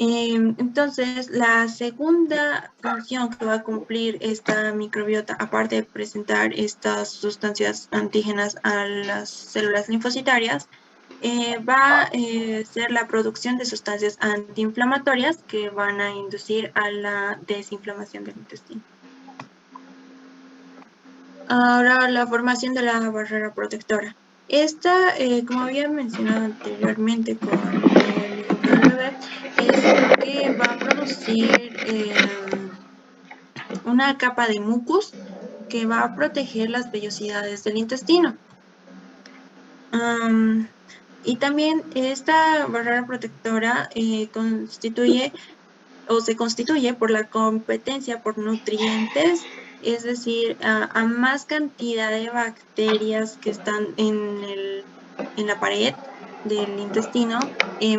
Entonces, la segunda función que va a cumplir esta microbiota, aparte de presentar estas sustancias antígenas a las células linfocitarias, va a ser la producción de sustancias antiinflamatorias que van a inducir a la desinflamación del intestino. Ahora, la formación de la barrera protectora. Esta, como había mencionado anteriormente con el ejemplo del bebé, es que va a producir una capa de mucus que va a proteger las vellosidades del intestino. Y también esta barrera protectora se constituye por la competencia por nutrientes, es decir, a más cantidad de bacterias que están en la pared del intestino,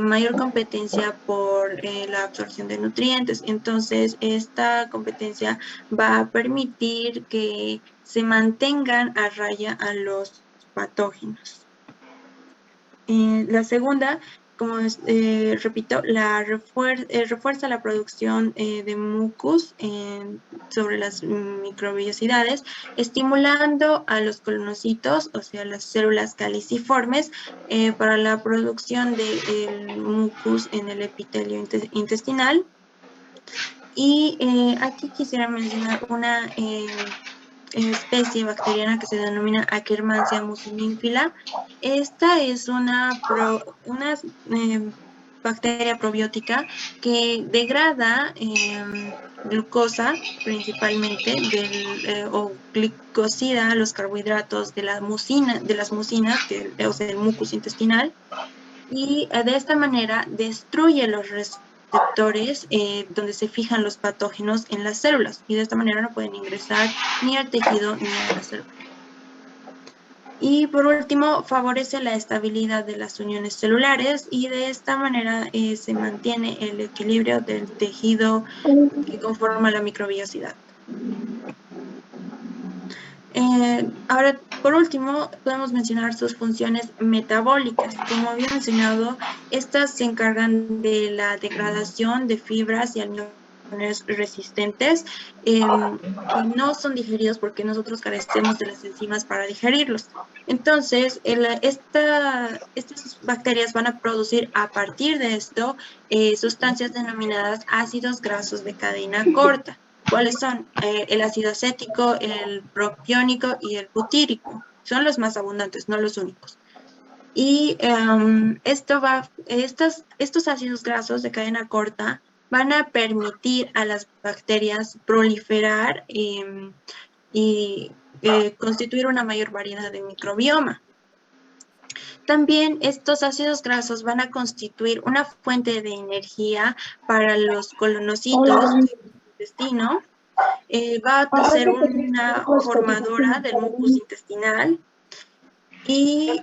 mayor competencia por la absorción de nutrientes. Entonces, esta competencia va a permitir que se mantengan a raya a los patógenos. La segunda, como repito, refuerza la producción de mucus sobre las microvellosidades, estimulando a los colonocitos, o sea, las células caliciformes, para la producción de mucus en el epitelio intestinal. Y aquí quisiera mencionar una especie bacteriana que se denomina Akkermansia muciniphila. Esta es una bacteria probiótica que degrada glucosa principalmente o glicosida los carbohidratos de las mucinas, o sea, el mucus intestinal, y de esta manera destruye los receptores donde se fijan los patógenos en las células, y de esta manera no pueden ingresar ni al tejido ni a la célula. Y por último, favorece la estabilidad de las uniones celulares, y de esta manera se mantiene el equilibrio del tejido que conforma la microvellosidad. Ahora, por último, podemos mencionar sus funciones metabólicas. Como había mencionado, estas se encargan de la degradación de fibras y almidones resistentes que no son digeridos porque nosotros carecemos de las enzimas para digerirlos. Entonces, estas bacterias van a producir a partir de esto sustancias denominadas ácidos grasos de cadena corta. ¿Cuáles son? El ácido acético, el propiónico y el butírico. Son los más abundantes, no los únicos. Y estos ácidos grasos de cadena corta van a permitir a las bacterias proliferar y constituir una mayor variedad de microbioma. También estos ácidos grasos van a constituir una fuente de energía para los colonocitos del intestino. Va a ser una formadora del mucus intestinal y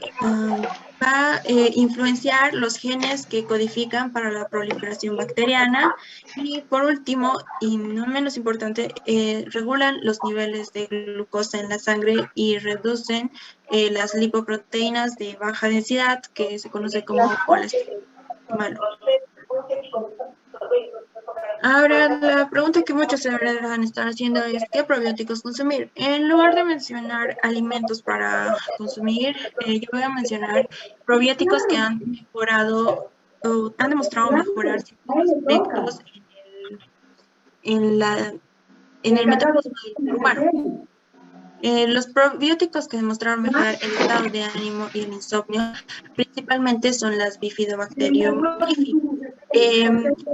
va a influenciar los genes que codifican para la proliferación bacteriana. Y por último, y no menos importante, regulan los niveles de glucosa en la sangre y reducen las lipoproteínas de baja densidad, que se conoce como colesterol malo. Ahora, la pregunta que muchos se deberán estar haciendo es ¿qué probióticos consumir? En lugar de mencionar alimentos para consumir, yo voy a mencionar probióticos que han mejorado o han demostrado mejorar ciertos aspectos en el metabolismo del humano. Los probióticos que demostraron mejorar el estado de ánimo y el insomnio principalmente son las Bifidobacterium bifi.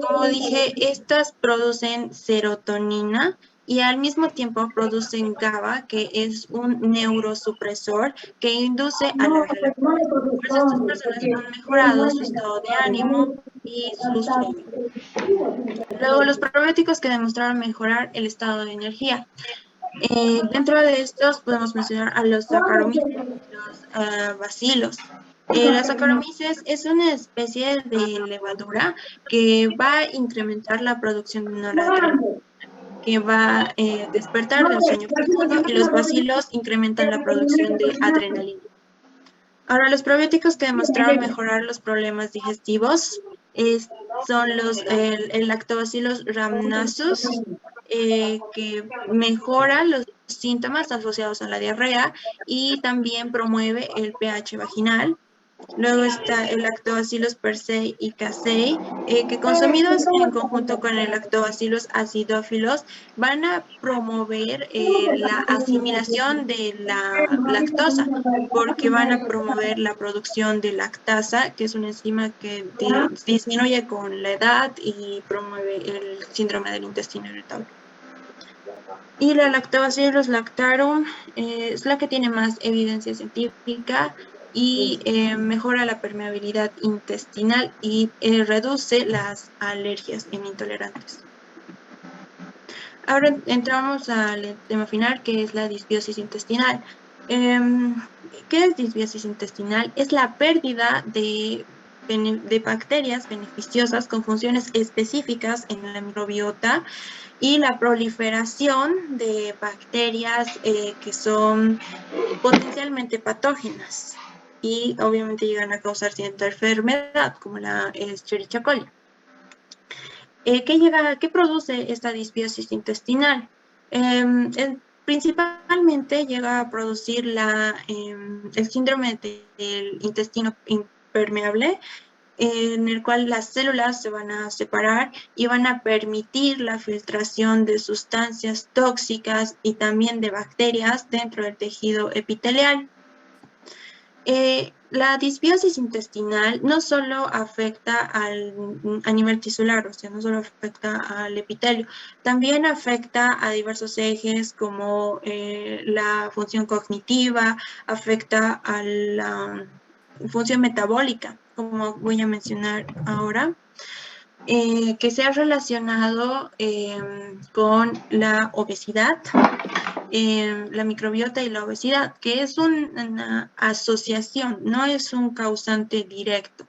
Como dije, estas producen serotonina y al mismo tiempo producen GABA, que es un neurosupresor que induce a la relajación. Por eso estas personas han mejorado su estado de ánimo y su sueño. Luego, los probióticos que demostraron mejorar el estado de energía. Dentro de estos podemos mencionar a los Saccharomyces y los bacilos. La Saccharomyces es una especie de levadura que va a incrementar la producción de noradrenalina, que va a despertar del sueño profundo, y los bacilos incrementan la producción de adrenalina. Ahora, los probióticos que demostraron mejorar los problemas digestivos son el Lactobacillus rhamnosus, que mejora los síntomas asociados a la diarrea y también promueve el pH vaginal. Luego está el Lactobacillus persei y casei, que consumidos en conjunto con el Lactobacillus acidófilos van a promover la asimilación de la lactosa, porque van a promover la producción de lactasa, que es una enzima que disminuye con la edad y promueve el síndrome del intestino irritable. Y la Lactobacillus lactarum es la que tiene más evidencia científica y mejora la permeabilidad intestinal y reduce las alergias en intolerantes. Ahora entramos al tema final, que es la disbiosis intestinal. ¿Qué es disbiosis intestinal? Es la pérdida de bacterias beneficiosas con funciones específicas en la microbiota y la proliferación de bacterias que son potencialmente patógenas y obviamente llegan a causar cierta enfermedad como la Escherichia coli. ¿Qué produce esta disbiosis intestinal? Principalmente llega a producir el síndrome del intestino impermeable, en el cual las células se van a separar y van a permitir la filtración de sustancias tóxicas y también de bacterias dentro del tejido epitelial. La disbiosis intestinal no solo afecta a nivel tisular, o sea, no solo afecta al epitelio, también afecta a diversos ejes como la función cognitiva, afecta a la función metabólica, como voy a mencionar ahora, que se ha relacionado con la obesidad, la microbiota y la obesidad, que es una asociación, no es un causante directo.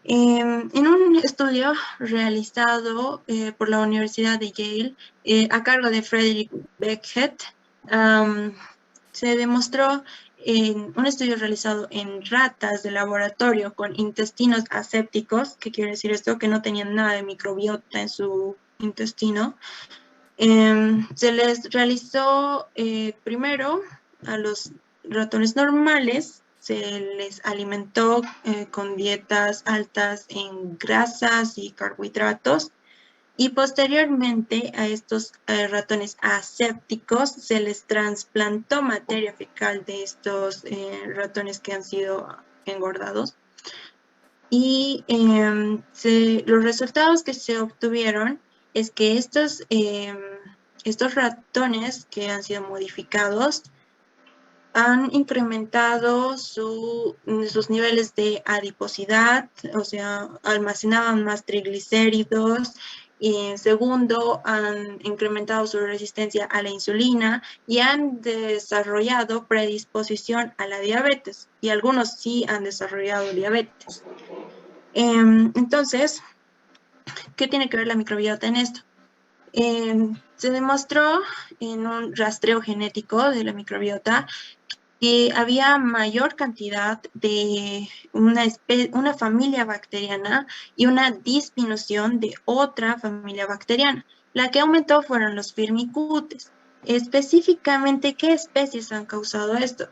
En un estudio realizado por la Universidad de Yale, a cargo de Frederick Beckett, se demostró en un estudio realizado en ratas de laboratorio con intestinos asépticos, ¿qué quiere decir esto? Que no tenían nada de microbiota en su intestino. Se les realizó primero a los ratones normales, se les alimentó con dietas altas en grasas y carbohidratos, y posteriormente a estos ratones asépticos se les trasplantó materia fecal de estos ratones que han sido engordados. Y los resultados que se obtuvieron es que estos ratones que han sido modificados han incrementado sus niveles de adiposidad, o sea, almacenaban más triglicéridos. Y segundo, han incrementado su resistencia a la insulina y han desarrollado predisposición a la diabetes. Y algunos sí han desarrollado diabetes. Entonces, ¿qué tiene que ver la microbiota en esto? Se demostró en un rastreo genético de la microbiota que había mayor cantidad de una familia bacteriana y una disminución de otra familia bacteriana. La que aumentó fueron los firmicutes. Específicamente, ¿qué especies han causado esto?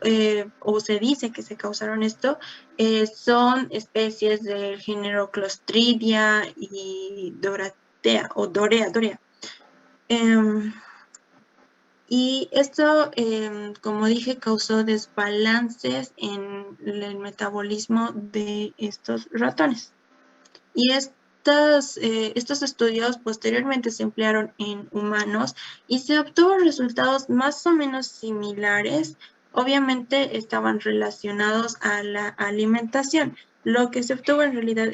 O se dice que se causaron esto. Son especies del género Clostridia y Doratea, o Dorea. Y esto, como dije, causó desbalances en el metabolismo de estos ratones. Y estos estudios posteriormente se emplearon en humanos y se obtuvo resultados más o menos similares. Obviamente estaban relacionados a la alimentación. Lo que se obtuvo en realidad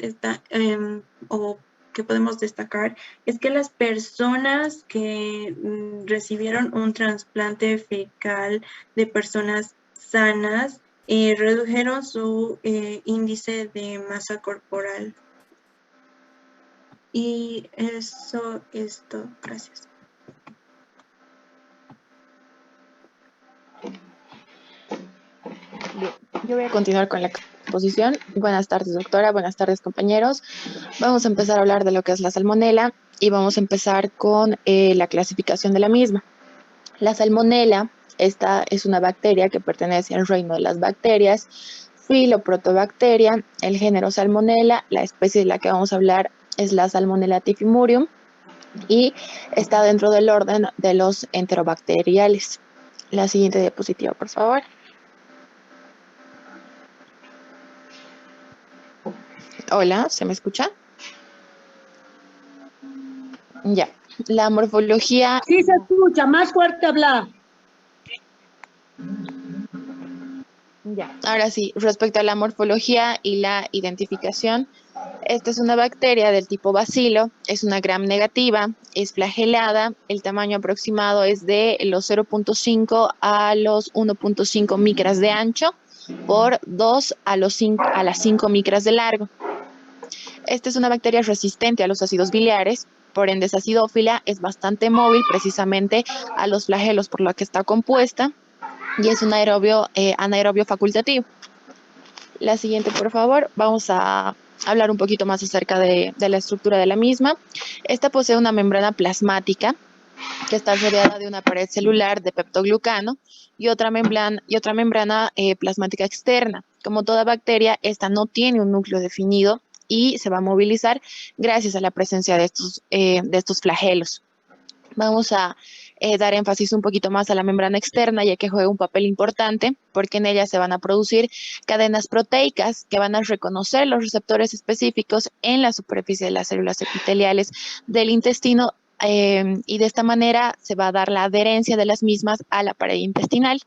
o que podemos destacar es que las personas que recibieron un trasplante fecal de personas sanas redujeron su índice de masa corporal. Y eso es todo. Gracias. Bien, yo voy a continuar con la exposición. Buenas tardes, doctora. Buenas tardes, compañeros. Vamos a empezar a hablar de lo que es la salmonela y vamos a empezar con la clasificación de la misma. La salmonela, esta es una bacteria que pertenece al reino de las bacterias, Filoprotobacteria, el género Salmonella, la especie de la que vamos a hablar es la Salmonella typhimurium y está dentro del orden de los enterobacteriales. La siguiente diapositiva, por favor. Hola, ¿se me escucha? Ya. La morfología... Sí se escucha, más fuerte hablar. Ya. Ahora sí, respecto a la morfología y la identificación, esta es una bacteria del tipo bacilo, es una gram negativa, es flagelada, el tamaño aproximado es de los 0.5 a los 1.5 micras de ancho por 2 a las 5 micras de largo. Esta es una bacteria resistente a los ácidos biliares, por ende es acidófila, es bastante móvil precisamente a los flagelos por lo que está compuesta y es un anaerobio facultativo. La siguiente, por favor, vamos a hablar un poquito más acerca de la estructura de la misma. Esta posee una membrana plasmática que está rodeada de una pared celular de peptoglucano y otra membrana plasmática externa. Como toda bacteria, esta no tiene un núcleo definido y se va a movilizar gracias a la presencia de estos flagelos. Vamos a dar énfasis un poquito más a la membrana externa, ya que juega un papel importante, porque en ella se van a producir cadenas proteicas que van a reconocer los receptores específicos en la superficie de las células epiteliales del intestino, y de esta manera se va a dar la adherencia de las mismas a la pared intestinal.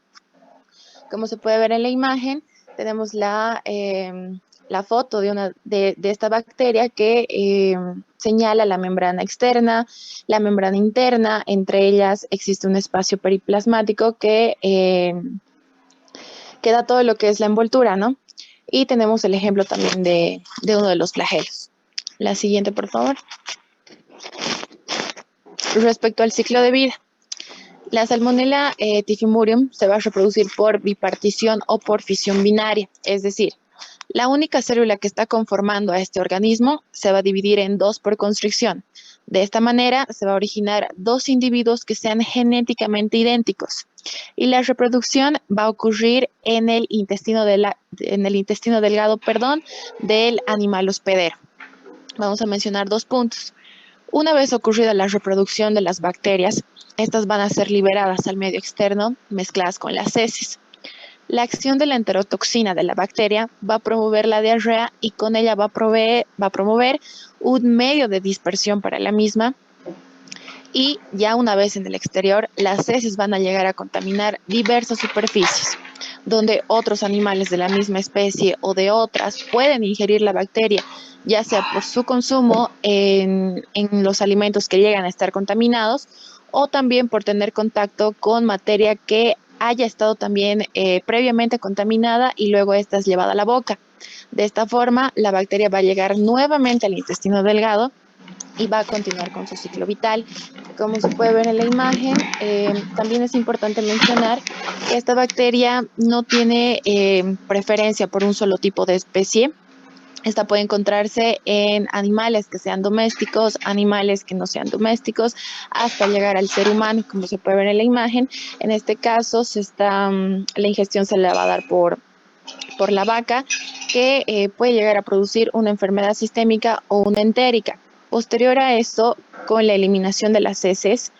Como se puede ver en la imagen, tenemos la foto de esta bacteria que señala la membrana externa, la membrana interna, entre ellas existe un espacio periplasmático que da todo lo que es la envoltura, ¿no? Y tenemos el ejemplo también de uno de los flagelos. La siguiente, por favor. Respecto al ciclo de vida. La Salmonella typhimurium se va a reproducir por bipartición o por fisión binaria, es decir, la única célula que está conformando a este organismo se va a dividir en dos por constricción. De esta manera se va a originar dos individuos que sean genéticamente idénticos y la reproducción va a ocurrir en el intestino delgado, del animal hospedero. Vamos a mencionar dos puntos. Una vez ocurrida la reproducción de las bacterias, estas van a ser liberadas al medio externo mezcladas con las heces. La acción de la enterotoxina de la bacteria va a promover la diarrea y con ella va a promover un medio de dispersión para la misma. Y ya una vez en el exterior, las heces van a llegar a contaminar diversas superficies, donde otros animales de la misma especie o de otras pueden ingerir la bacteria, ya sea por su consumo en los alimentos que llegan a estar contaminados o también por tener contacto con materia que haya estado también previamente contaminada y luego esta es llevada a la boca. De esta forma, la bacteria va a llegar nuevamente al intestino delgado y va a continuar con su ciclo vital. Como se puede ver en la imagen, también es importante mencionar que esta bacteria no tiene preferencia por un solo tipo de especie. Esta puede encontrarse en animales que sean domésticos, animales que no sean domésticos, hasta llegar al ser humano, como se puede ver en la imagen. En este caso, la ingestión se le va a dar por la vaca, que puede llegar a producir una enfermedad sistémica o una entérica. Posterior a eso, con la eliminación de las heces,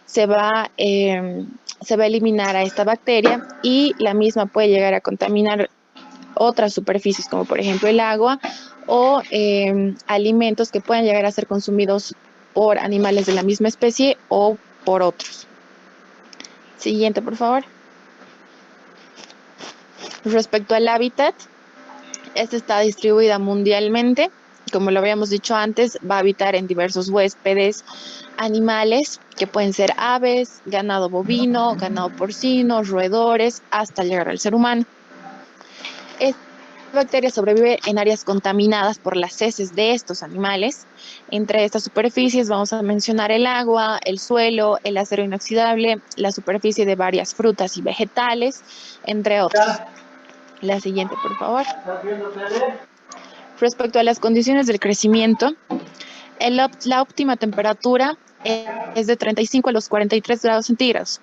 se va a eliminar a esta bacteria y la misma puede llegar a contaminar otras superficies, como por ejemplo el agua o alimentos que puedan llegar a ser consumidos por animales de la misma especie o por otros. Siguiente, por favor. Respecto al hábitat, esta está distribuida mundialmente. Como lo habíamos dicho antes, va a habitar en diversos huéspedes animales que pueden ser aves, ganado bovino, ganado porcino, roedores, hasta llegar al ser humano. Esta bacteria sobrevive en áreas contaminadas por las heces de estos animales. Entre estas superficies vamos a mencionar el agua, el suelo, el acero inoxidable, la superficie de varias frutas y vegetales, entre otros. La siguiente, por favor. Respecto a las condiciones del crecimiento, la óptima temperatura es de 35 a los 43 grados centígrados.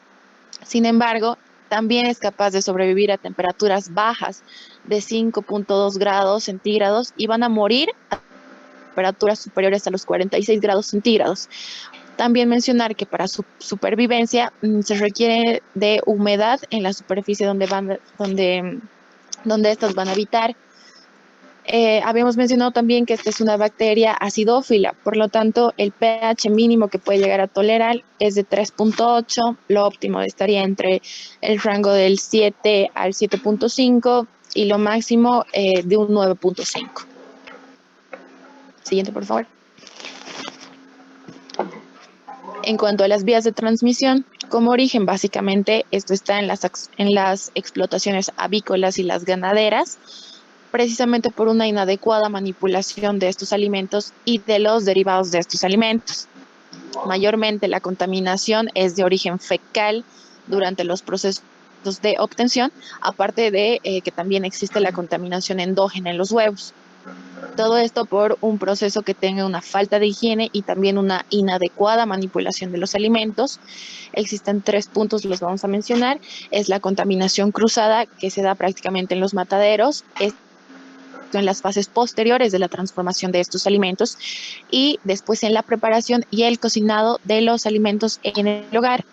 Sin embargo, también es capaz de sobrevivir a temperaturas bajas de 5.2 grados centígrados y van a morir a temperaturas superiores a los 46 grados centígrados. También mencionar que para su supervivencia se requiere de humedad en la superficie donde estas van a habitar. Habíamos mencionado también que esta es una bacteria acidófila, por lo tanto el pH mínimo que puede llegar a tolerar es de 3.8, lo óptimo estaría entre el rango del 7 al 7.5 y lo máximo de un 9.5. Siguiente, por favor. En cuanto a las vías de transmisión, como origen básicamente esto está en las explotaciones avícolas y las ganaderas, precisamente por una inadecuada manipulación de estos alimentos y de los derivados de estos alimentos. Mayormente la contaminación es de origen fecal durante los procesos de obtención, aparte de que también existe la contaminación endógena en los huevos. Todo esto por un proceso que tenga una falta de higiene y también una inadecuada manipulación de los alimentos. Existen 3 puntos, los vamos a mencionar. Es la contaminación cruzada, que se da prácticamente en los mataderos, en las fases posteriores de la transformación de estos alimentos y después en la preparación y el cocinado de los alimentos en el hogar.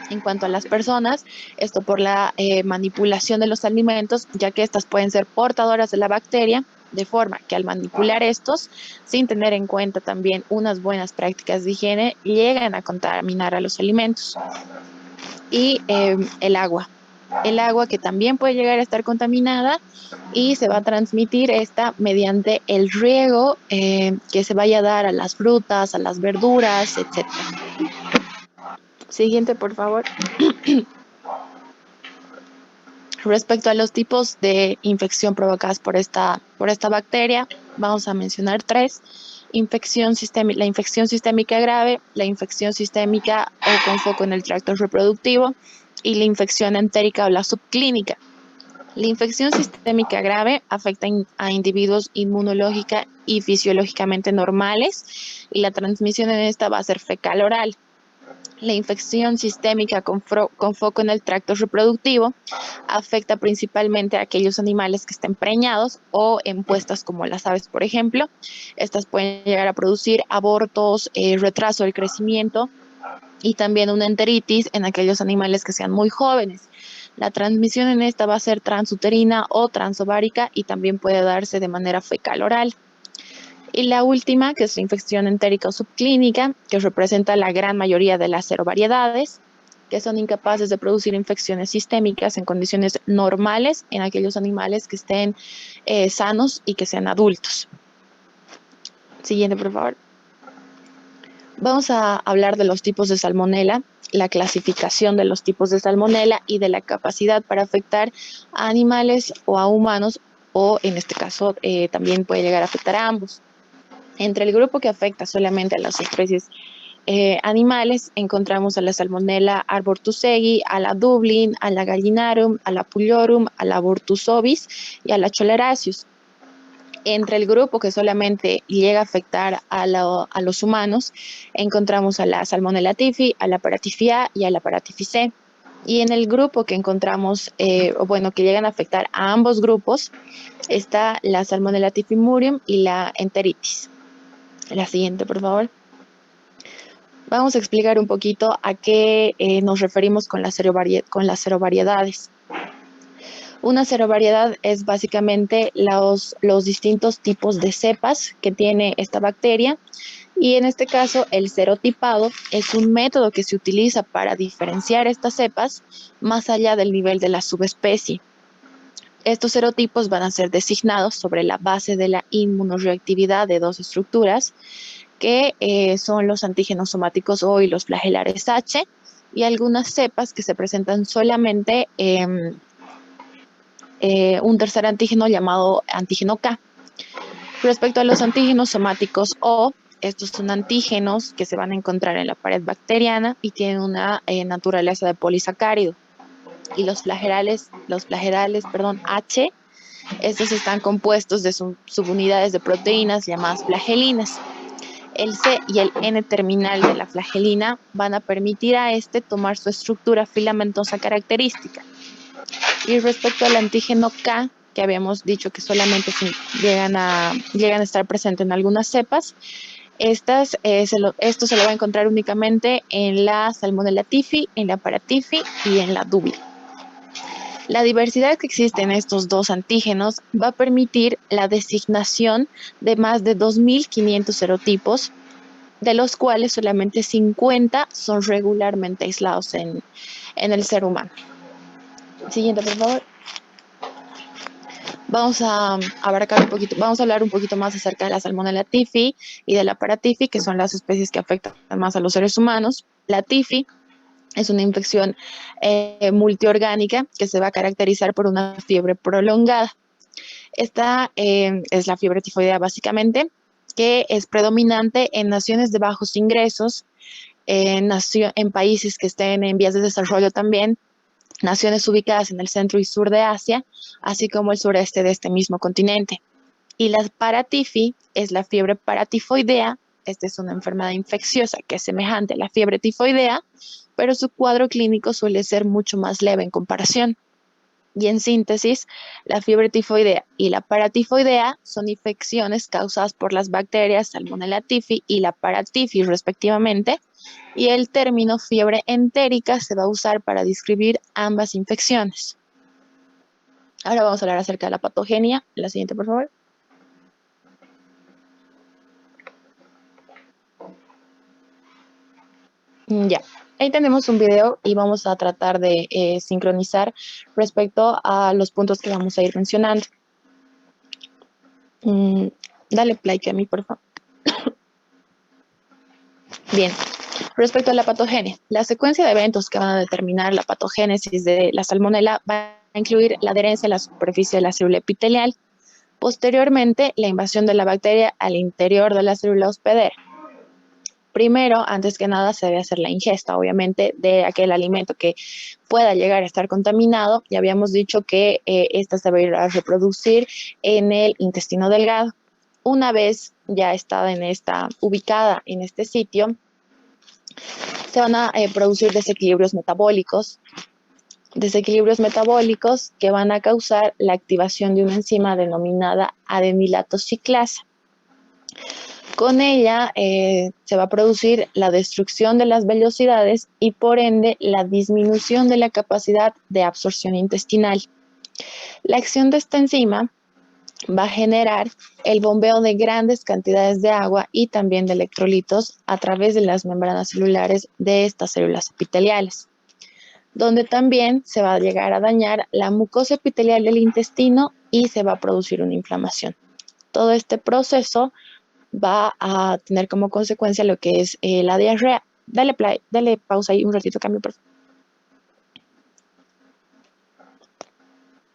En cuanto a las personas, esto por la manipulación de los alimentos, ya que estas pueden ser portadoras de la bacteria, de forma que al manipular estos, sin tener en cuenta también unas buenas prácticas de higiene, llegan a contaminar a los alimentos. Y el agua que también puede llegar a estar contaminada y se va a transmitir esta mediante el riego que se vaya a dar a las frutas, a las verduras, etc. Siguiente, por favor. Respecto a los tipos de infección provocadas por esta bacteria, vamos a mencionar 3. La infección sistémica grave, la infección sistémica o con foco en el tracto reproductivo y la infección entérica o la subclínica. La infección sistémica grave afecta a individuos inmunológica y fisiológicamente normales y la transmisión en esta va a ser fecal oral. La infección sistémica con foco en el tracto reproductivo afecta principalmente a aquellos animales que estén preñados o en puestas como las aves, por ejemplo. Estas pueden llegar a producir abortos, retraso del crecimiento y también una enteritis en aquellos animales que sean muy jóvenes. La transmisión en esta va a ser transuterina o transovárica y también puede darse de manera fecal oral. Y la última, que es la infección entérica o subclínica, que representa la gran mayoría de las serovariedades, que son incapaces de producir infecciones sistémicas en condiciones normales en aquellos animales que estén sanos y que sean adultos. Siguiente, por favor. Vamos a hablar de los tipos de salmonela, la clasificación de los tipos de salmonela y de la capacidad para afectar a animales o a humanos, o en este caso también puede llegar a afectar a ambos. Entre el grupo que afecta solamente a las especies animales, encontramos a la Salmonella arbortusegui, a la Dublin, a la Gallinarum, a la Pullorum, a la Bortusovis y a la Choleracius. Entre el grupo que solamente llega a afectar a los humanos, encontramos a la Salmonella typhi, a la Paratyphia y a la Paratyphicae. Y en el grupo que encontramos, que llegan a afectar a ambos grupos, está la Salmonella typhimurium y la enteritis. La siguiente, por favor. Vamos a explicar un poquito a qué nos referimos con las serovariedades. Una serovariedad es básicamente los distintos tipos de cepas que tiene esta bacteria, y en este caso el serotipado es un método que se utiliza para diferenciar estas cepas más allá del nivel de la subespecie. Estos serotipos van a ser designados sobre la base de la inmunoreactividad de 2 estructuras, que son los antígenos somáticos O y los flagelares H, y algunas cepas que se presentan solamente un tercer antígeno llamado antígeno K. Respecto a los antígenos somáticos O, estos son antígenos que se van a encontrar en la pared bacteriana y tienen una naturaleza de polisacárido. Y los flagelales H Estos están compuestos de subunidades de proteínas llamadas flagelinas. El C y el N terminal de la flagelina van a permitir a este tomar su estructura filamentosa característica. Y respecto al antígeno K, que habíamos dicho que solamente llegan a estar presentes en algunas cepas, esto se lo va a encontrar únicamente en la Salmonella typhi, en la Paratyphi y en la Dubia. La diversidad que existe en estos dos antígenos va a permitir la designación de más de 2.500 serotipos, de los cuales solamente 50 son regularmente aislados en el ser humano. Siguiente, por favor. Vamos a hablar un poquito más acerca de la Salmonella typhi y de la Paratyphi, que son las especies que afectan más a los seres humanos. La typhi es una infección multiorgánica que se va a caracterizar por una fiebre prolongada. Esta es la fiebre tifoidea básicamente, que es predominante en naciones de bajos ingresos, en países que estén en vías de desarrollo también, naciones ubicadas en el centro y sur de Asia, así como el sureste de este mismo continente. Y la Paratyphi es la fiebre paratifoidea. Esta es una enfermedad infecciosa que es semejante a la fiebre tifoidea, pero su cuadro clínico suele ser mucho más leve en comparación. Y en síntesis, la fiebre tifoidea y la paratifoidea son infecciones causadas por las bacterias Salmonella typhi y la Paratyphi respectivamente, y el término fiebre entérica se va a usar para describir ambas infecciones. Ahora vamos a hablar acerca de la patogenia. La siguiente, por favor. Ya, ahí tenemos un video y vamos a tratar de sincronizar respecto a los puntos que vamos a ir mencionando. Dale play a mí, por favor. Bien, respecto a la patogenia, la secuencia de eventos que van a determinar la patogénesis de la salmonela va a incluir la adherencia a la superficie de la célula epitelial, posteriormente la invasión de la bacteria al interior de la célula hospedera. Primero, antes que nada, se debe hacer la ingesta, obviamente, de aquel alimento que pueda llegar a estar contaminado. Ya habíamos dicho que esta se va a ir a reproducir en el intestino delgado. Una vez ya ubicada en este sitio, se van a producir desequilibrios metabólicos que van a causar la activación de una enzima denominada adenilato ciclasa. Con ella se va a producir la destrucción de las vellosidades y por ende la disminución de la capacidad de absorción intestinal. La acción de esta enzima va a generar el bombeo de grandes cantidades de agua y también de electrolitos a través de las membranas celulares de estas células epiteliales, donde también se va a llegar a dañar la mucosa epitelial del intestino y se va a producir una inflamación. Todo este proceso va a tener como consecuencia lo que es la diarrea. Dale pausa ahí un ratito, cambio, por favor.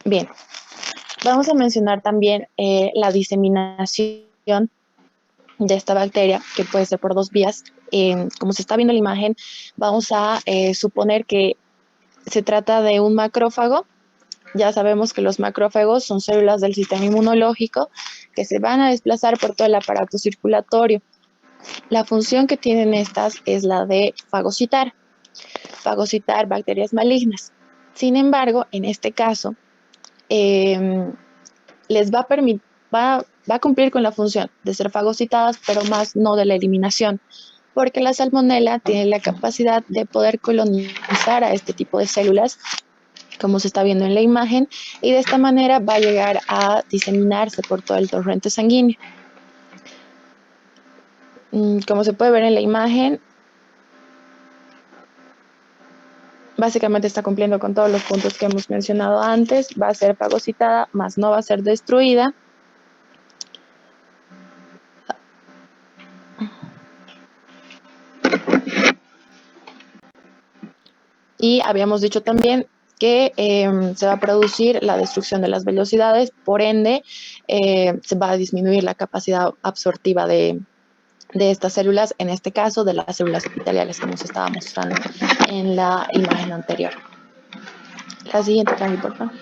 Bien, vamos a mencionar también la diseminación de esta bacteria, que puede ser por dos vías. Como se está viendo en la imagen, vamos a suponer que se trata de un macrófago. Ya sabemos que los macrófagos son células del sistema inmunológico que se van a desplazar por todo el aparato circulatorio. La función que tienen estas es la de fagocitar bacterias malignas. Sin embargo, en este caso, les va a cumplir con la función de ser fagocitadas, pero más no de la eliminación, porque la salmonela tiene la capacidad de poder colonizar a este tipo de células, como se está viendo en la imagen, y de esta manera va a llegar a diseminarse por todo el torrente sanguíneo. Como se puede ver en la imagen, básicamente está cumpliendo con todos los puntos que hemos mencionado antes. Va a ser fagocitada, más no va a ser destruida. Y habíamos dicho también que se va a producir la destrucción de las vellosidades, por ende se va a disminuir la capacidad absortiva de estas células, en este caso de las células epiteliales que nos estaba mostrando en la imagen anterior. La siguiente, Cami, por favor.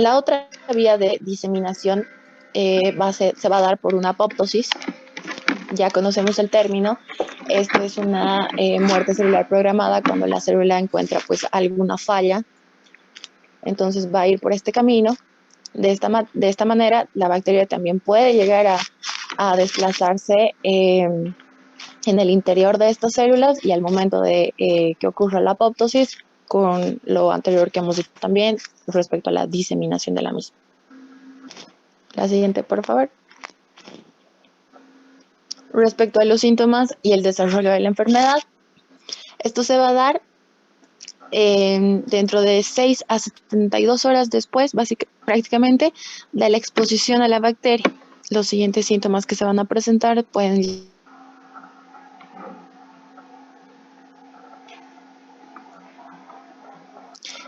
La otra vía de diseminación se va a dar por una apoptosis. Ya conocemos el término. Esto es una muerte celular programada cuando la célula encuentra pues alguna falla. Entonces va a ir por este camino. De esta manera, la bacteria también puede llegar a desplazarse en el interior de estas células y al momento de que ocurra la apoptosis, con lo anterior que hemos dicho también respecto a la diseminación de la misma. La siguiente, por favor. Respecto a los síntomas y el desarrollo de la enfermedad, esto se va a dar dentro de 6 a 72 horas después, prácticamente, de la exposición a la bacteria. Los siguientes síntomas que se van a presentar pueden...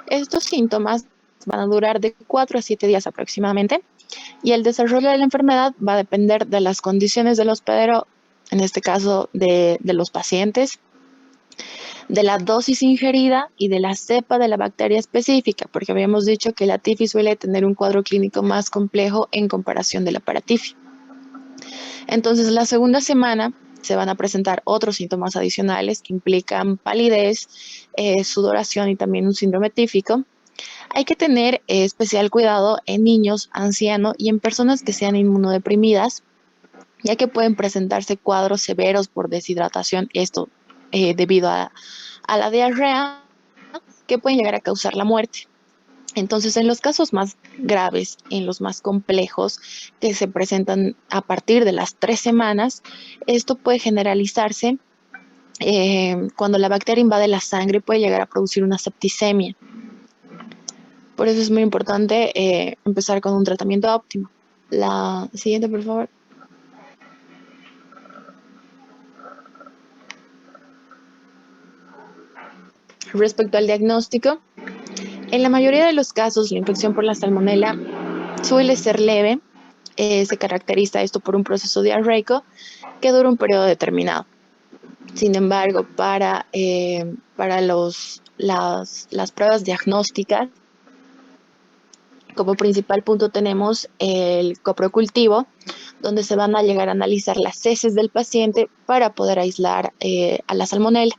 Estos síntomas van a durar de 4 a 7 días aproximadamente y el desarrollo de la enfermedad va a depender de las condiciones del hospedero, en este caso de los pacientes, de la dosis ingerida y de la cepa de la bacteria específica, porque habíamos dicho que la tifus suele tener un cuadro clínico más complejo en comparación de la paratifia. Entonces, la segunda semana se van a presentar otros síntomas adicionales que implican palidez, sudoración y también un síndrome tífico. Hay que tener especial cuidado en niños, ancianos y en personas que sean inmunodeprimidas, ya que pueden presentarse cuadros severos por deshidratación, esto debido a la diarrea, que pueden llegar a causar la muerte. Entonces, en los casos más graves, en los más complejos, que se presentan a partir de las 3 semanas, esto puede generalizarse cuando la bacteria invade la sangre, puede llegar a producir una septicemia. Por eso es muy importante empezar con un tratamiento óptimo. La siguiente, por favor. Respecto al diagnóstico, en la mayoría de los casos, la infección por la salmonela suele ser leve. Se caracteriza esto por un proceso diarreico que dura un periodo determinado. Sin embargo, para las pruebas diagnósticas, como principal punto tenemos el coprocultivo, donde se van a llegar a analizar las heces del paciente para poder aislar a la salmonela.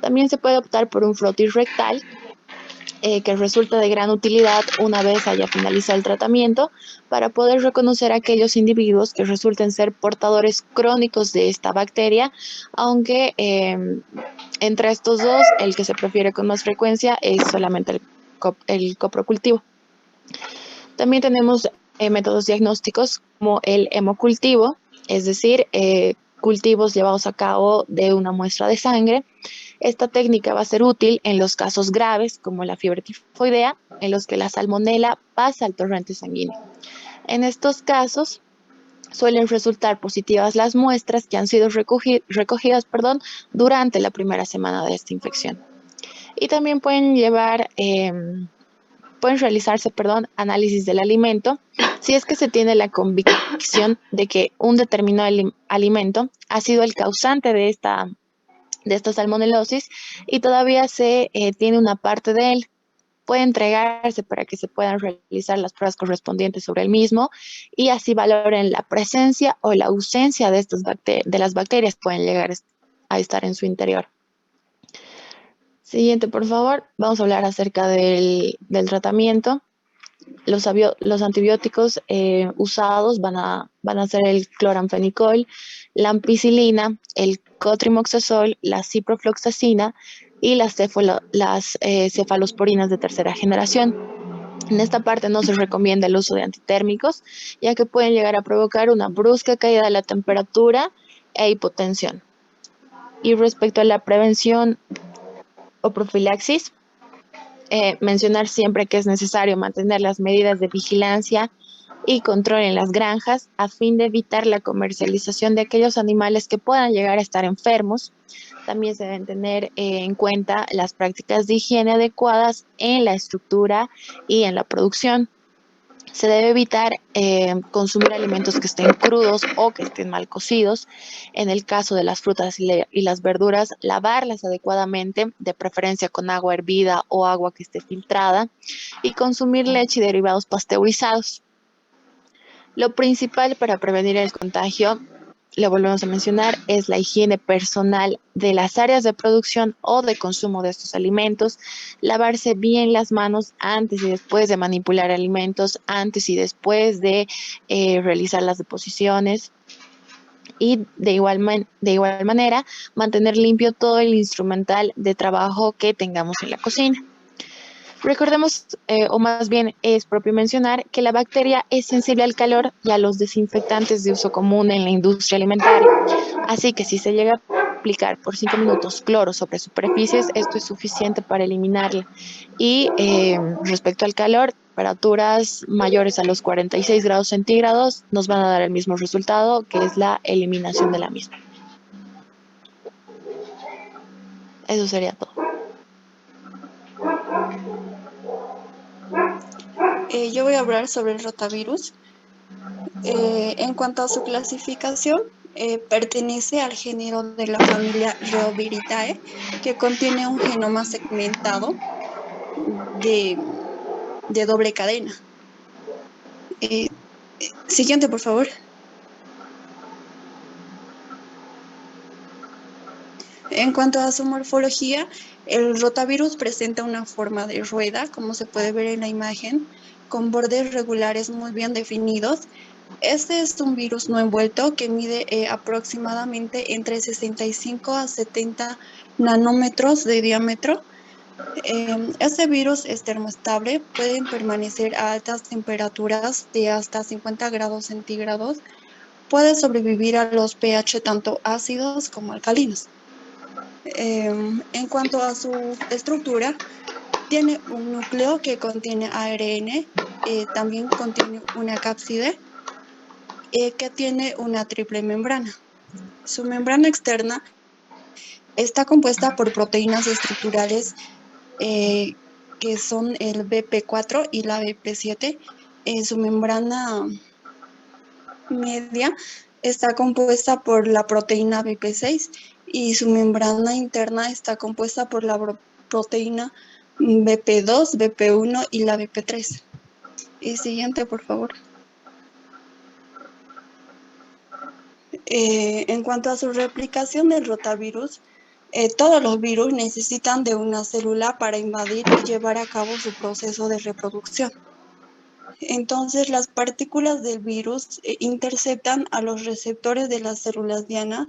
También se puede optar por un frotis rectal, que resulta de gran utilidad una vez haya finalizado el tratamiento para poder reconocer a aquellos individuos que resulten ser portadores crónicos de esta bacteria, aunque entre estos dos el que se prefiere con más frecuencia es solamente el coprocultivo. También tenemos métodos diagnósticos como el hemocultivo, es decir, cultivos llevados a cabo de una muestra de sangre. Esta técnica va a ser útil en los casos graves como la fiebre tifoidea, en los que la salmonela pasa al torrente sanguíneo. En estos casos suelen resultar positivas las muestras que han sido recogidas durante la primera semana de esta infección. Y también pueden realizarse análisis del alimento si es que se tiene la convicción de que un determinado alimento ha sido el causante de esta salmonelosis y todavía se tiene una parte de él. Puede entregarse para que se puedan realizar las pruebas correspondientes sobre el mismo y así valoren la presencia o la ausencia de las bacterias que pueden llegar a estar en su interior. Siguiente, por favor. Vamos a hablar acerca del tratamiento. Los antibióticos usados van a ser el cloranfenicol, la ampicilina, el cotrimoxazol, la ciprofloxacina y las cefalosporinas de tercera generación. En esta parte no se recomienda el uso de antitérmicos, ya que pueden llegar a provocar una brusca caída de la temperatura e hipotensión. Y respecto a la prevención o profilaxis, mencionar siempre que es necesario mantener las medidas de vigilancia y control en las granjas a fin de evitar la comercialización de aquellos animales que puedan llegar a estar enfermos. También se deben tener en cuenta las prácticas de higiene adecuadas en la estructura y en la producción. Se debe evitar consumir alimentos que estén crudos o que estén mal cocidos. En el caso de las frutas y las verduras, lavarlas adecuadamente, de preferencia con agua hervida o agua que esté filtrada, y consumir leche y derivados pasteurizados. Lo principal para prevenir el contagio, lo volvemos a mencionar, es la higiene personal de las áreas de producción o de consumo de estos alimentos, lavarse bien las manos antes y después de manipular alimentos, antes y después de realizar las deposiciones. Y de igual manera, mantener limpio todo el instrumental de trabajo que tengamos en la cocina. Recordemos, o más bien es propio mencionar, que la bacteria es sensible al calor y a los desinfectantes de uso común en la industria alimentaria. Así que si se llega a aplicar por 5 minutos cloro sobre superficies, esto es suficiente para eliminarla. Y respecto al calor, temperaturas mayores a los 46 grados centígrados nos van a dar el mismo resultado, que es la eliminación de la misma. Eso sería todo. Yo voy a hablar sobre el rotavirus. En cuanto a su clasificación, pertenece al género de la familia Rheoviridae, que contiene un genoma segmentado de doble cadena. Siguiente, por favor. En cuanto a su morfología, el rotavirus presenta una forma de rueda, como se puede ver en la imagen, con bordes regulares muy bien definidos. Este es un virus no envuelto que mide aproximadamente entre 65 a 70 nanómetros de diámetro. Este virus es termoestable, pueden permanecer a altas temperaturas de hasta 50 grados centígrados, puede sobrevivir a los pH tanto ácidos como alcalinos. En cuanto a su estructura, tiene un núcleo que contiene ARN, también contiene una cápside que tiene una triple membrana. Su membrana externa está compuesta por proteínas estructurales que son el BP4 y la BP7. Su membrana media está compuesta por la proteína BP6 y su membrana interna está compuesta por la proteína BP2, BP1 y la BP3. Siguiente, por favor. En cuanto a su replicación del rotavirus, todos los virus necesitan de una célula para invadir y llevar a cabo su proceso de reproducción. Entonces, las partículas del virus interceptan a los receptores de las células diana,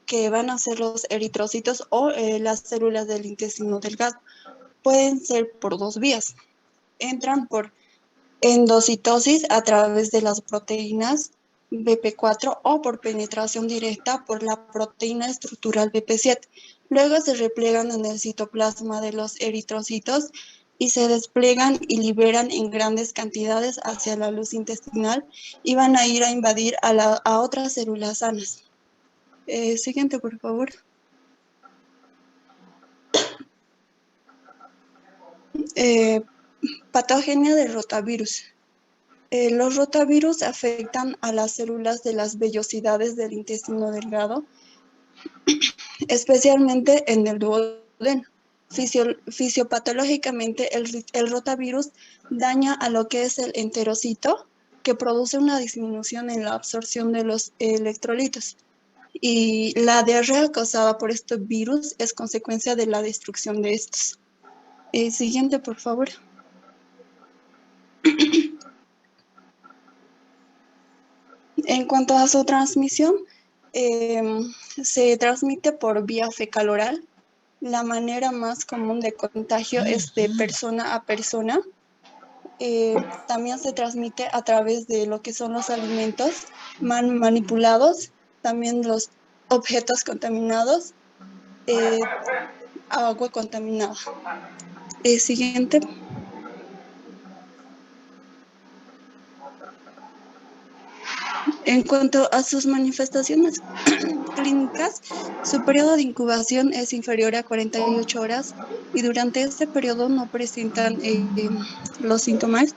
que van a ser los eritrocitos o las células del intestino delgado. Pueden ser por dos vías. Entran por endocitosis a través de las proteínas BP4 o por penetración directa por la proteína estructural BP7. Luego se repliegan en el citoplasma de los eritrocitos y se despliegan y liberan en grandes cantidades hacia la luz intestinal y van a ir a invadir a otras células sanas. Siguiente, por favor. Patogenia del rotavirus. Los rotavirus afectan a las células de las vellosidades del intestino delgado, especialmente en el duodeno. Fisiopatológicamente, el rotavirus daña a lo que es el enterocito, que produce una disminución en la absorción de los electrolitos. Y la diarrea causada por este virus es consecuencia de la destrucción de estos. Siguiente, por favor. En cuanto a su transmisión, se transmite por vía fecal oral. La manera más común de contagio es de persona a persona. También se transmite a través de lo que son los alimentos manipulados, también los objetos contaminados, agua contaminada. Siguiente. En cuanto a sus manifestaciones clínicas, su periodo de incubación es inferior a 48 horas y durante este periodo no presentan los síntomas.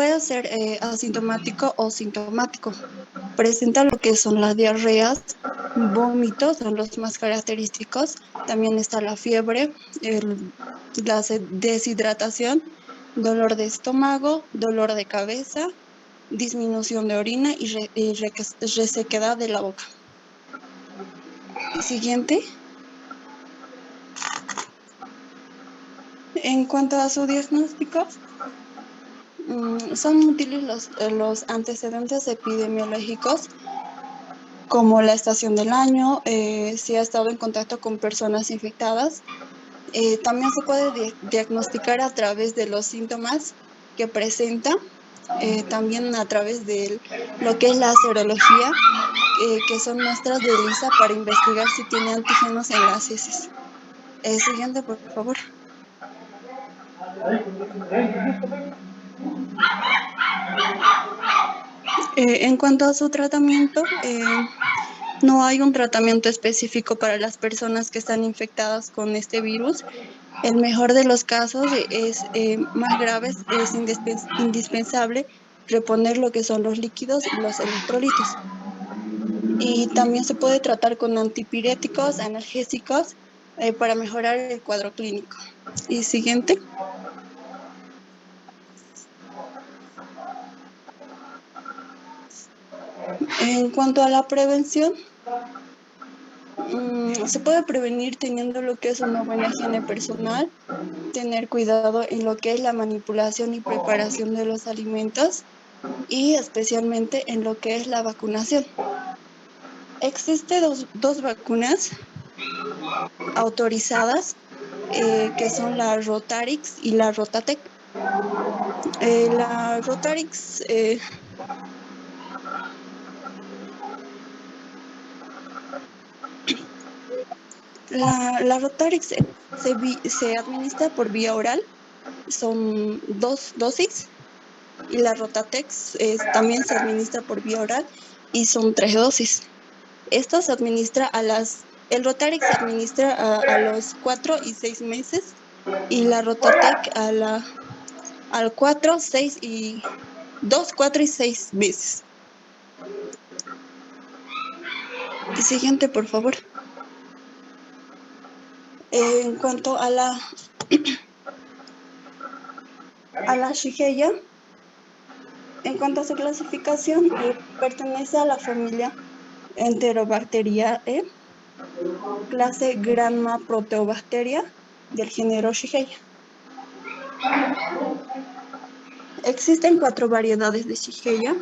puede ser asintomático o sintomático. Presenta lo que son las diarreas, vómitos, son los más característicos. También está la fiebre, la deshidratación, dolor de estómago, dolor de cabeza, disminución de orina y resequedad de la boca. Siguiente. En cuanto a su diagnóstico, son útiles los antecedentes epidemiológicos, como la estación del año, si ha estado en contacto con personas infectadas. También se puede diagnosticar a través de los síntomas que presenta, también a través de lo que es la serología, que son muestras de ELISA para investigar si tiene antígenos en las heces. Siguiente, por favor. En cuanto a su tratamiento, no hay un tratamiento específico para las personas que están infectadas con este virus. El mejor de los casos más graves, es indispensable reponer lo que son los líquidos y los electrolitos. Y también se puede tratar con antipiréticos, analgésicos, para mejorar el cuadro clínico. Y siguiente. En cuanto a la prevención, se puede prevenir teniendo lo que es una buena higiene personal, tener cuidado en lo que es la manipulación y preparación de los alimentos y especialmente en lo que es la vacunación. Existen dos vacunas autorizadas, que son la Rotarix y la Rotatec. La Rotarix la Rotarix se administra por vía oral, son 2 dosis, y la Rotatex también se administra por vía oral y son 3 dosis. Esto se administra el Rotarix se administra a los 4 y 6 meses y la Rotatec al 4, 6 y 2, 4 y 6 meses. Y siguiente, por favor. En cuanto a la Shigella, en cuanto a su clasificación, pertenece a la familia Enterobacteriae, clase Gramma Proteobacteria, del género Shigella. Existen 4 variedades de Shigella.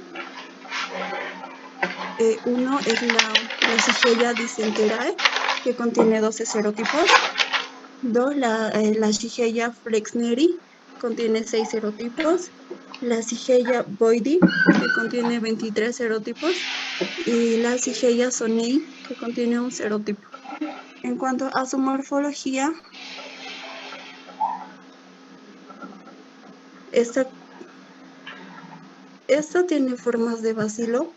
Uno es la Shigella dysenteriae, que contiene 12 serotipos. 2, la Shigella flexneri, contiene 6 serotipos. La Shigella boydii, que contiene 23 serotipos. Y la Shigella sonnei, que contiene un serotipo. En cuanto a su morfología, esta tiene formas de bacilo,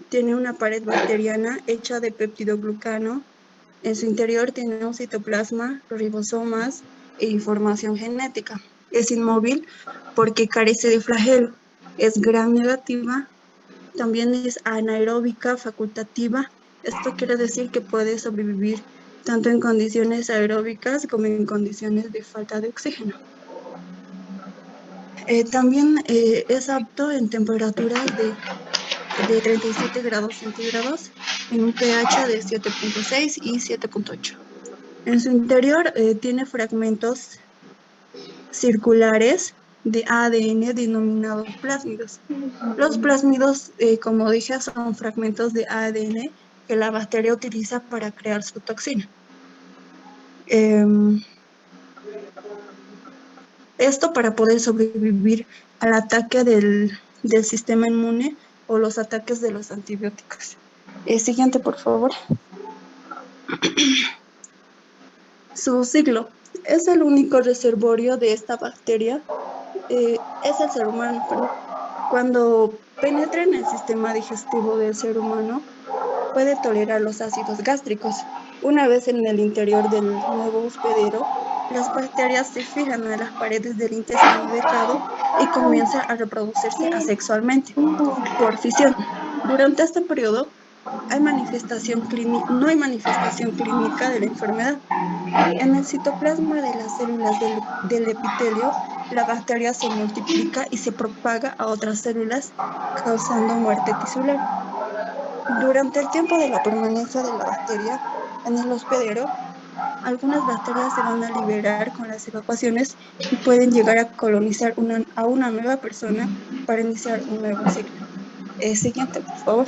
tiene una pared bacteriana hecha de peptidoglucano, en su interior tiene un citoplasma, ribosomas e información genética. Es inmóvil porque carece de flagelo, es gram negativa, también es anaeróbica facultativa. Esto quiere decir que puede sobrevivir tanto en condiciones aeróbicas como en condiciones de falta de oxígeno. También es apto en temperaturas de 37 grados centígrados, en un pH de 7.6 y 7.8. En su interior tiene fragmentos circulares de ADN denominados plásmidos. Los plásmidos, como dije, son fragmentos de ADN que la bacteria utiliza para crear su toxina. Esto para poder sobrevivir al ataque del sistema inmune o los ataques de los antibióticos. Siguiente, por favor. Su ciclo es el único reservorio de esta bacteria, es el ser humano, perdón. Cuando penetra en el sistema digestivo del ser humano, puede tolerar los ácidos gástricos. Una vez en el interior del nuevo hospedero, las bacterias se fijan a las paredes del intestino delgado y comienza a reproducirse asexualmente por fisión. Durante este periodo no hay manifestación clínica de la enfermedad. En el citoplasma de las células del epitelio, la bacteria se multiplica y se propaga a otras células, causando muerte tisular. Durante el tiempo de la permanencia de la bacteria en el hospedero, algunas bacterias se van a liberar con las evacuaciones y pueden llegar a colonizar a una nueva persona para iniciar un nuevo ciclo. Siguiente, por favor.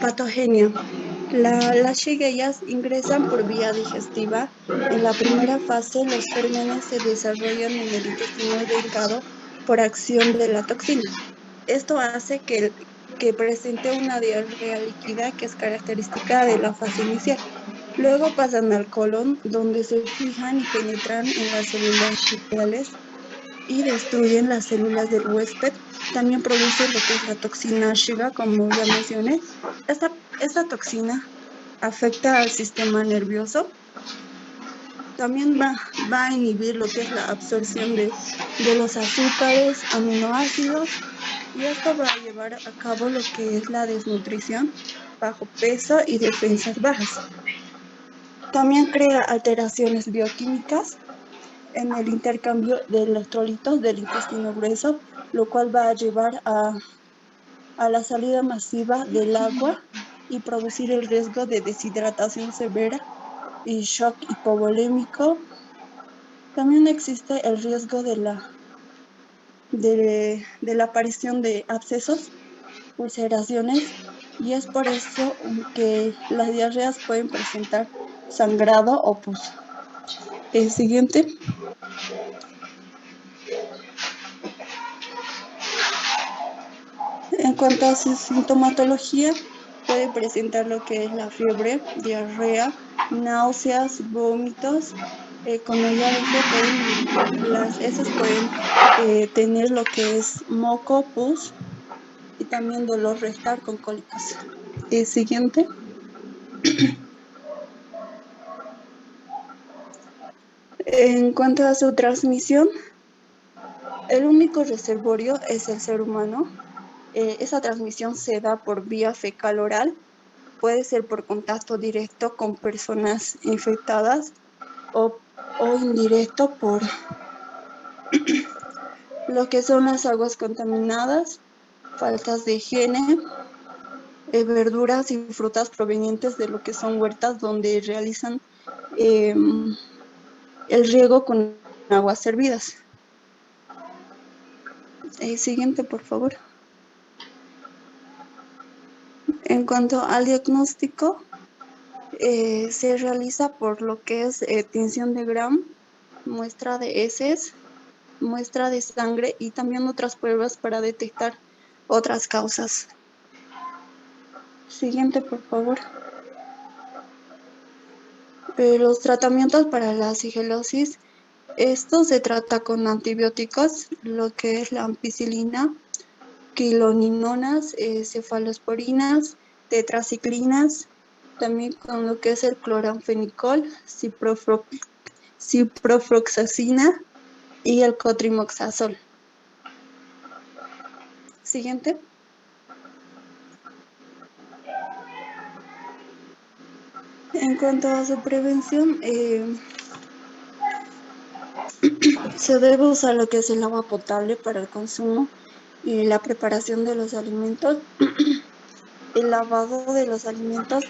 Patogenia. Las shigeyas ingresan por vía digestiva. En la primera fase, los gérmenes se desarrollan en el intestino delgado por acción de la toxina. Esto hace que presente una diarrea líquida que es característica de la fase inicial. Luego pasan al colon, donde se fijan y penetran en las células epiteliales y destruyen las células del huésped. También produce lo que es la toxina Shiga, como ya mencioné. Esta toxina afecta al sistema nervioso. También va a inhibir lo que es la absorción de los azúcares, aminoácidos, y esto va a llevar a cabo lo que es la desnutrición, bajo peso y defensas bajas. También crea alteraciones bioquímicas en el intercambio de electrolitos del intestino grueso, lo cual va a llevar a la salida masiva del agua y producir el riesgo de deshidratación severa y shock hipovolémico. También existe el riesgo de la aparición de abscesos, ulceraciones, y es por eso que las diarreas pueden presentar sangrado o pus. El siguiente. En cuanto a su sintomatología, puede presentar lo que es la fiebre, diarrea, náuseas, vómitos. Como ya dije, las heces pueden tener lo que es moco, pus y también dolor rectal con cólicos. El siguiente. En cuanto a su transmisión, el único reservorio es el ser humano. Esa transmisión se da por vía fecal oral, puede ser por contacto directo con personas infectadas o indirecto por lo que son las aguas contaminadas, faltas de higiene, verduras y frutas provenientes de lo que son huertas donde realizan el riego con aguas servidas. Siguiente, por favor. En cuanto al diagnóstico, se realiza por lo que es tinción de Gram, muestra de heces, muestra de sangre y también otras pruebas para detectar otras causas. Siguiente, por favor. Los tratamientos para la sigelosis, esto se trata con antibióticos, lo que es la ampicilina, quiloninonas, cefalosporinas, tetraciclinas, también con lo que es el cloranfenicol, ciprofloxacina y el cotrimoxazol. Siguiente. En cuanto a su prevención, se debe usar lo que es el agua potable para el consumo y la preparación de los alimentos, el lavado de los alimentos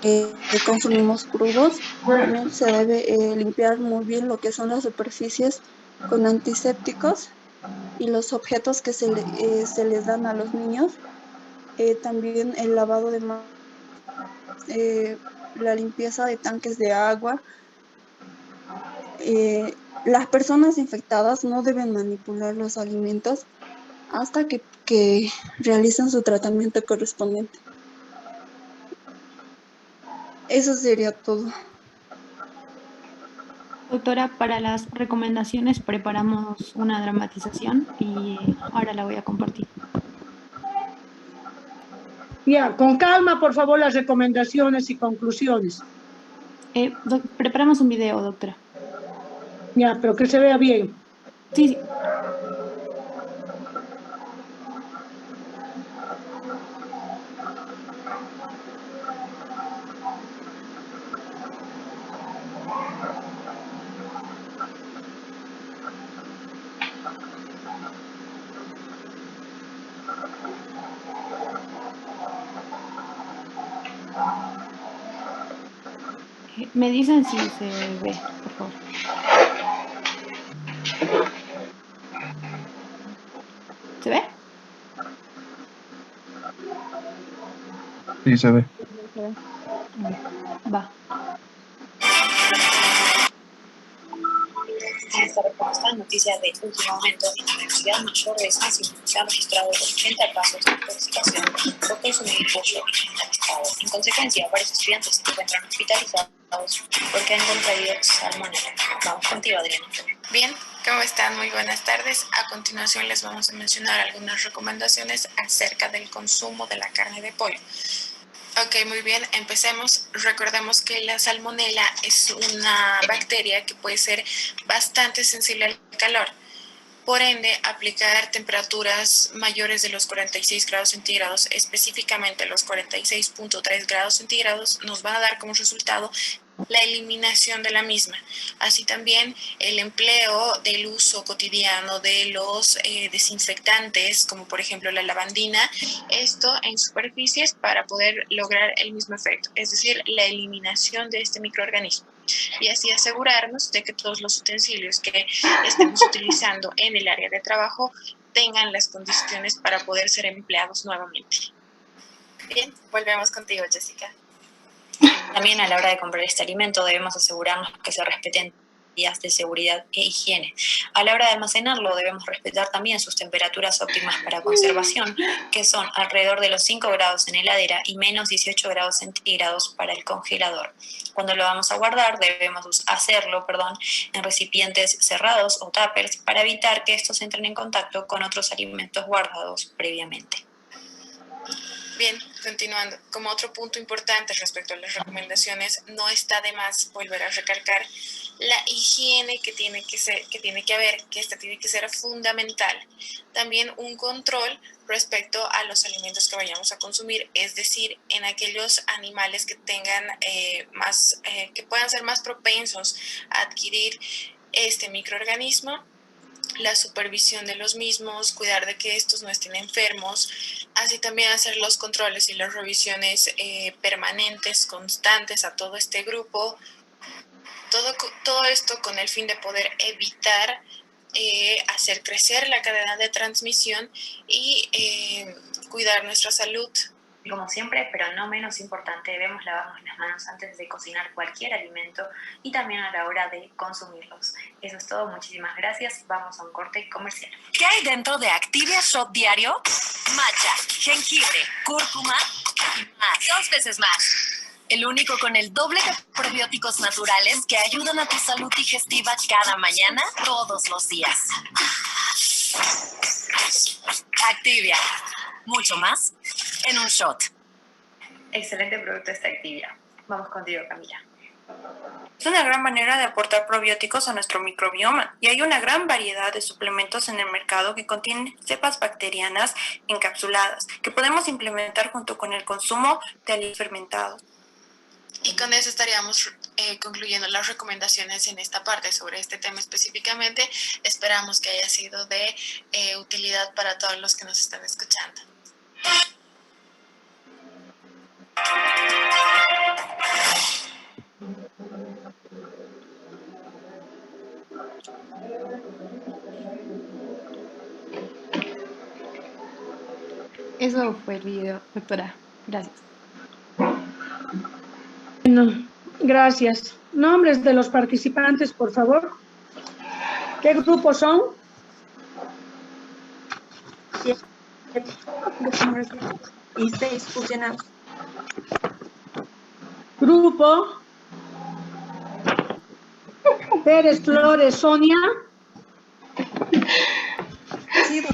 que consumimos crudos. También se debe limpiar muy bien lo que son las superficies con antisépticos y los objetos que se les dan a los niños. También el lavado de manos, la limpieza de tanques de agua. Las personas infectadas no deben manipular los alimentos hasta que realicen su tratamiento correspondiente. Eso sería todo. Doctora, para las recomendaciones preparamos una dramatización y ahora la voy a compartir. Ya, con calma, por favor, las recomendaciones y conclusiones. Preparamos un video, doctora. Ya, pero que se vea bien. Sí, sí. Me dicen si se ve, por favor. ¿Se ve? Sí, se ve. Va. Esta reporta noticias de último momento en la Universidad Mayor de San Simón se han registrado 80 casos de intoxicación por consumir pollo en el estado. En consecuencia, varios estudiantes se encuentran hospitalizados porque han contraído salmonela. Vamos contigo, Adriana. Bien, ¿cómo están? Muy buenas tardes. A continuación les vamos a mencionar algunas recomendaciones acerca del consumo de la carne de pollo. Ok, muy bien, empecemos. Recordemos que la salmonela es una bacteria que puede ser bastante sensible al calor. Por ende, aplicar temperaturas mayores de los 46 grados centígrados, específicamente los 46.3 grados centígrados, nos va a dar como resultado la eliminación de la misma. Así también el empleo del uso cotidiano de los desinfectantes, como por ejemplo la lavandina, esto en superficies para poder lograr el mismo efecto, es decir, la eliminación de este microorganismo. Y así asegurarnos de que todos los utensilios que estemos utilizando en el área de trabajo tengan las condiciones para poder ser empleados nuevamente. Bien, volvemos contigo, Jessica. También a la hora de comprar este alimento debemos asegurarnos que se respeten medidas de seguridad e higiene. A la hora de almacenarlo debemos respetar también sus temperaturas óptimas para conservación, que son alrededor de los 5 grados en heladera y menos 18 grados centígrados para el congelador. Cuando lo vamos a guardar debemos hacerlo en recipientes cerrados o tuppers para evitar que estos entren en contacto con otros alimentos guardados previamente. Bien, continuando. Como otro punto importante respecto a las recomendaciones, no está de más volver a recalcar la higiene que tiene que haber, que esta tiene que ser fundamental. También un control respecto a los alimentos que vayamos a consumir, es decir, en aquellos animales que tengan que puedan ser más propensos a adquirir este microorganismo. La supervisión de los mismos, cuidar de que estos no estén enfermos, así también hacer los controles y las revisiones permanentes, constantes a todo este grupo. Todo esto con el fin de poder evitar hacer crecer la cadena de transmisión y cuidar nuestra salud. Como siempre, pero no menos importante, debemos lavarnos las manos antes de cocinar cualquier alimento y también a la hora de consumirlos. Eso es todo, muchísimas gracias. Vamos a un corte comercial. ¿Qué hay dentro de Activia Shot Diario? Matcha, jengibre, cúrcuma y más. 2 veces más. El único con el doble de probióticos naturales que ayudan a tu salud digestiva cada mañana, todos los días. Activia. Mucho más en un shot. Excelente producto esta Activia. Vamos contigo, Camila. Es una gran manera de aportar probióticos a nuestro microbioma y hay una gran variedad de suplementos en el mercado que contienen cepas bacterianas encapsuladas que podemos implementar junto con el consumo de alimentos fermentados. Y con eso estaríamos concluyendo las recomendaciones en esta parte sobre este tema específicamente. Esperamos que haya sido de utilidad para todos los que nos están escuchando. Eso fue el video, doctora. Gracias. Bueno, gracias. Nombres de los participantes, por favor. ¿Qué grupos son? Y 6 fusionados. Grupo Pérez Flores Sonia. Sí,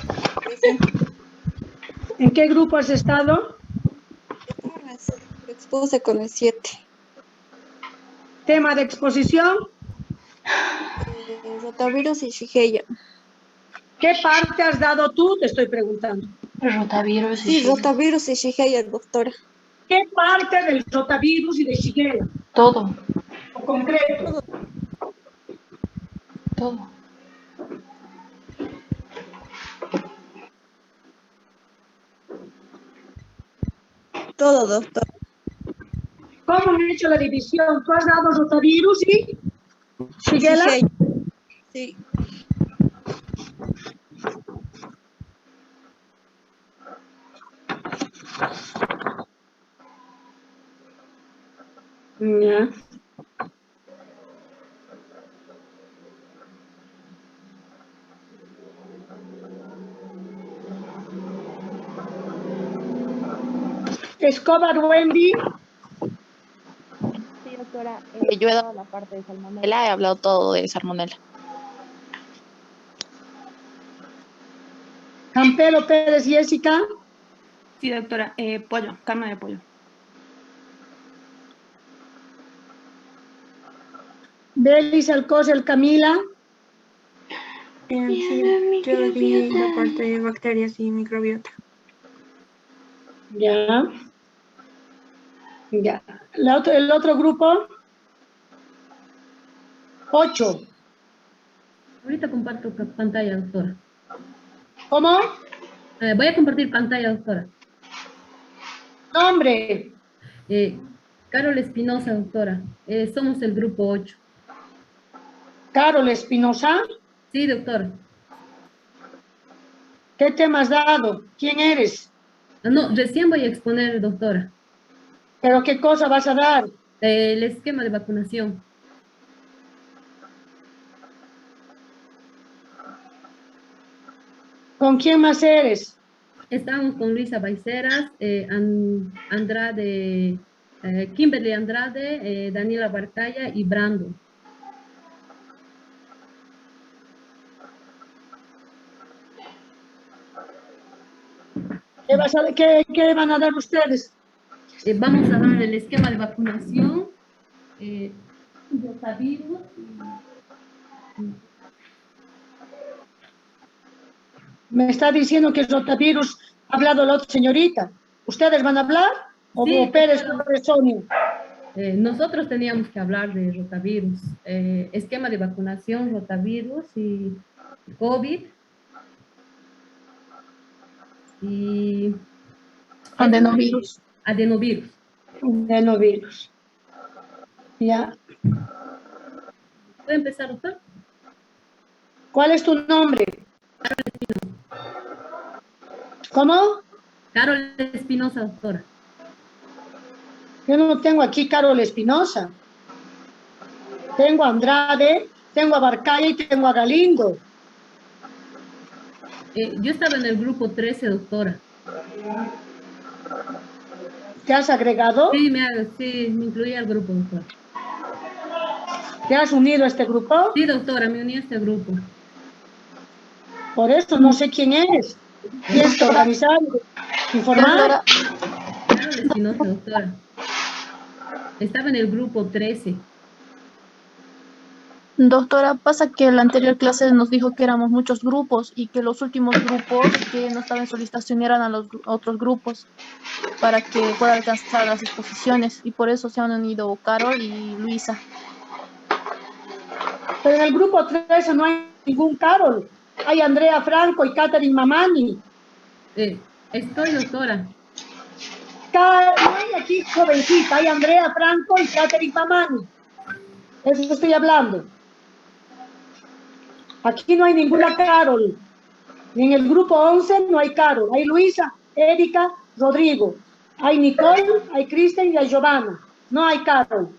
¿En qué grupo has estado? expuse con el 7. Tema de exposición. Rotavirus y Shigella. ¿Qué parte has dado tú? Te estoy preguntando. Rotavirus y Sí, rotavirus y Shigella, doctora. ¿Qué parte del rotavirus y de Shigella? todo, O concreto. todo. Todo, doctor. ¿Cómo han hecho la división? ¿Tú has dado rotavirus y Shigella? Shigella. Sí. Ya. Escobar Wendy. Sí, doctora. Yo he dado la parte de salmonela, he hablado todo de salmonela. Campelo Pérez Jessica. Sí, doctora. Pollo, carne de pollo. Belis Alcócer Camila. Sí, yo di la parte de bacterias y microbiota. Ya. Ya. El otro grupo. 8. Ahorita comparto pantalla, doctora. ¿Cómo? Voy a compartir pantalla, doctora. Nombre. Carol Espinosa, doctora. Somos el grupo 8. Carol Espinosa. Sí, doctora. ¿Qué tema has dado? ¿Quién eres? No, recién voy a exponer, doctora. ¿Pero qué cosa vas a dar? El esquema de vacunación. ¿Con quién más eres? Estamos con Luisa Baiceras, Andrade, Kimberly Andrade, Daniela Barcaya y Brando. ¿Qué van a dar ustedes? Vamos a dar el esquema de vacunación, rotavirus Me está diciendo que el rotavirus ha hablado la otra señorita. ¿Ustedes van a hablar? ¿O Sí, Pérez claro. Sonia? Nosotros teníamos que hablar de rotavirus, esquema de vacunación, rotavirus y COVID. Y Adenovirus. Adenovirus. Adenovirus. Ya. ¿Puede empezar, doctor? ¿Cuál es tu nombre? ¿Cómo? Carol Espinosa, doctora. Yo no tengo aquí Carol Espinosa. Tengo a Andrade, tengo a Barcaya y tengo a Galindo. Yo estaba en el grupo 13, doctora. ¿Te has agregado? Sí, me incluí al grupo, doctora. ¿Te has unido a este grupo? Sí, doctora, me uní a este grupo. Por eso no sé quién eres. Tienes que organizar, informar. Carol Espinosa, doctora. Estaba en el grupo 13. Doctora, pasa que en la anterior clase nos dijo que éramos muchos grupos y que los últimos grupos que no estaban en solicitación eran a los otros grupos para que pueda alcanzar las exposiciones y por eso se han unido Carol y Luisa. Pero en el grupo 13 no hay ningún Carol. Hay Andrea Franco y Catherine Mamani. Estoy, doctora. No hay aquí jovencita, hay Andrea Franco y Catherine Mamani. Eso estoy hablando. Aquí no hay ninguna Carol. En el grupo 11 no hay Carol. Hay Luisa, Erika, Rodrigo. Hay Nicole, hay Kristen y hay Giovanna. No hay Carol.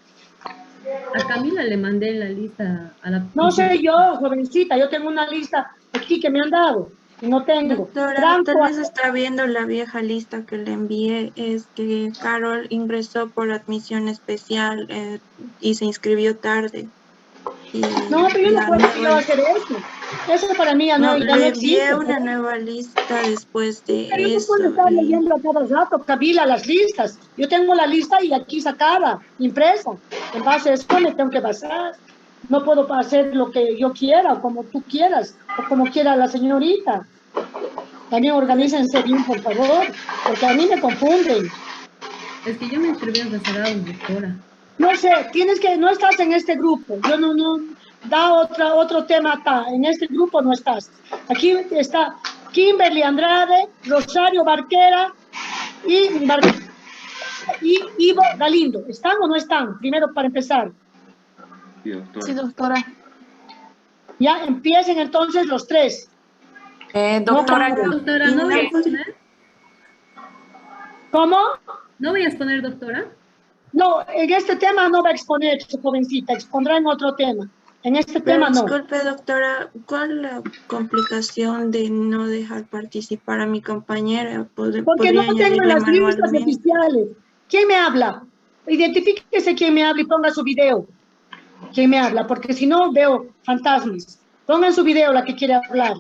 A Camila le mandé la lista a la... No sé yo, jovencita. Yo tengo una lista aquí que me han dado. Y no tengo. Doctora, Franco, tal vez está viendo la vieja lista que le envié. Es que Carol ingresó por admisión especial y se inscribió tarde. No, pero yo no puedo hacer eso. Eso para mí ya no, No, ya no le existe. envié una nueva lista después de Pero no eso. puedo estar leyendo a cada rato, Kabila, las listas. Yo tengo la lista y aquí sacada, impresa. En base a eso me tengo que basar. No puedo hacer lo que yo quiera, o como tú quieras, o como quiera la señorita. También organícense bien, por favor, porque a mí me confunden. Es que yo me inscribí en rezagados, doctora. No sé, no estás en este grupo. Yo no, da otro tema acá. En este grupo no estás. Aquí está Kimberly Andrade, Rosario Barquera y Ivo Galindo. ¿Están o no están? Primero para empezar. Sí, doctora. Ya empiecen entonces los tres. Doctora, Doctora, ¿no voy a exponer? ¿Cómo? ¿No voy a exponer, doctora? No, en este tema no va a exponer, su jovencita, expondrá en otro tema. En este tema no. Disculpe, doctora, ¿cuál es la complicación de no dejar participar a mi compañera? Porque ¿Podría no tengo añadirle las listas manualmente? oficiales. ¿Quién me habla? Identifíquese quién me habla y ponga su video. ¿Quién me habla? Porque si no veo fantasmas. Pongan su video la que quiere hablar.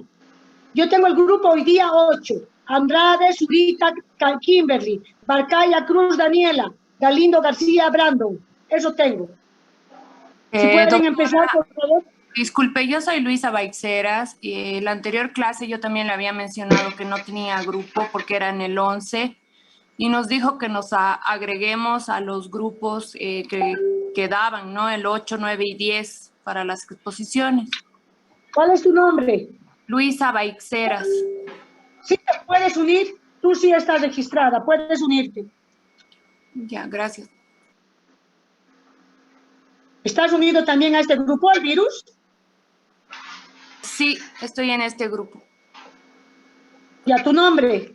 Yo tengo el grupo hoy día 8. Andrade, Zurita, Kimberly, Barcaya, Cruz, Daniela, Galindo, García, Brandon. Eso tengo. Si pueden doctora, empezar, por favor. disculpe, yo soy Luisa Baixeras. Y la anterior clase yo también le había mencionado que no tenía grupo porque era en el 11 y nos dijo que nos agreguemos a los grupos que quedaban, ¿no? El 8, 9 y 10 para las exposiciones. ¿Cuál es tu nombre? Luisa Baixeras. Sí, te puedes unir. Tú sí estás registrada, puedes unirte. Ya, gracias. ¿Estás unido también a este grupo, al virus? Sí, estoy en este grupo. ¿Y a tu nombre?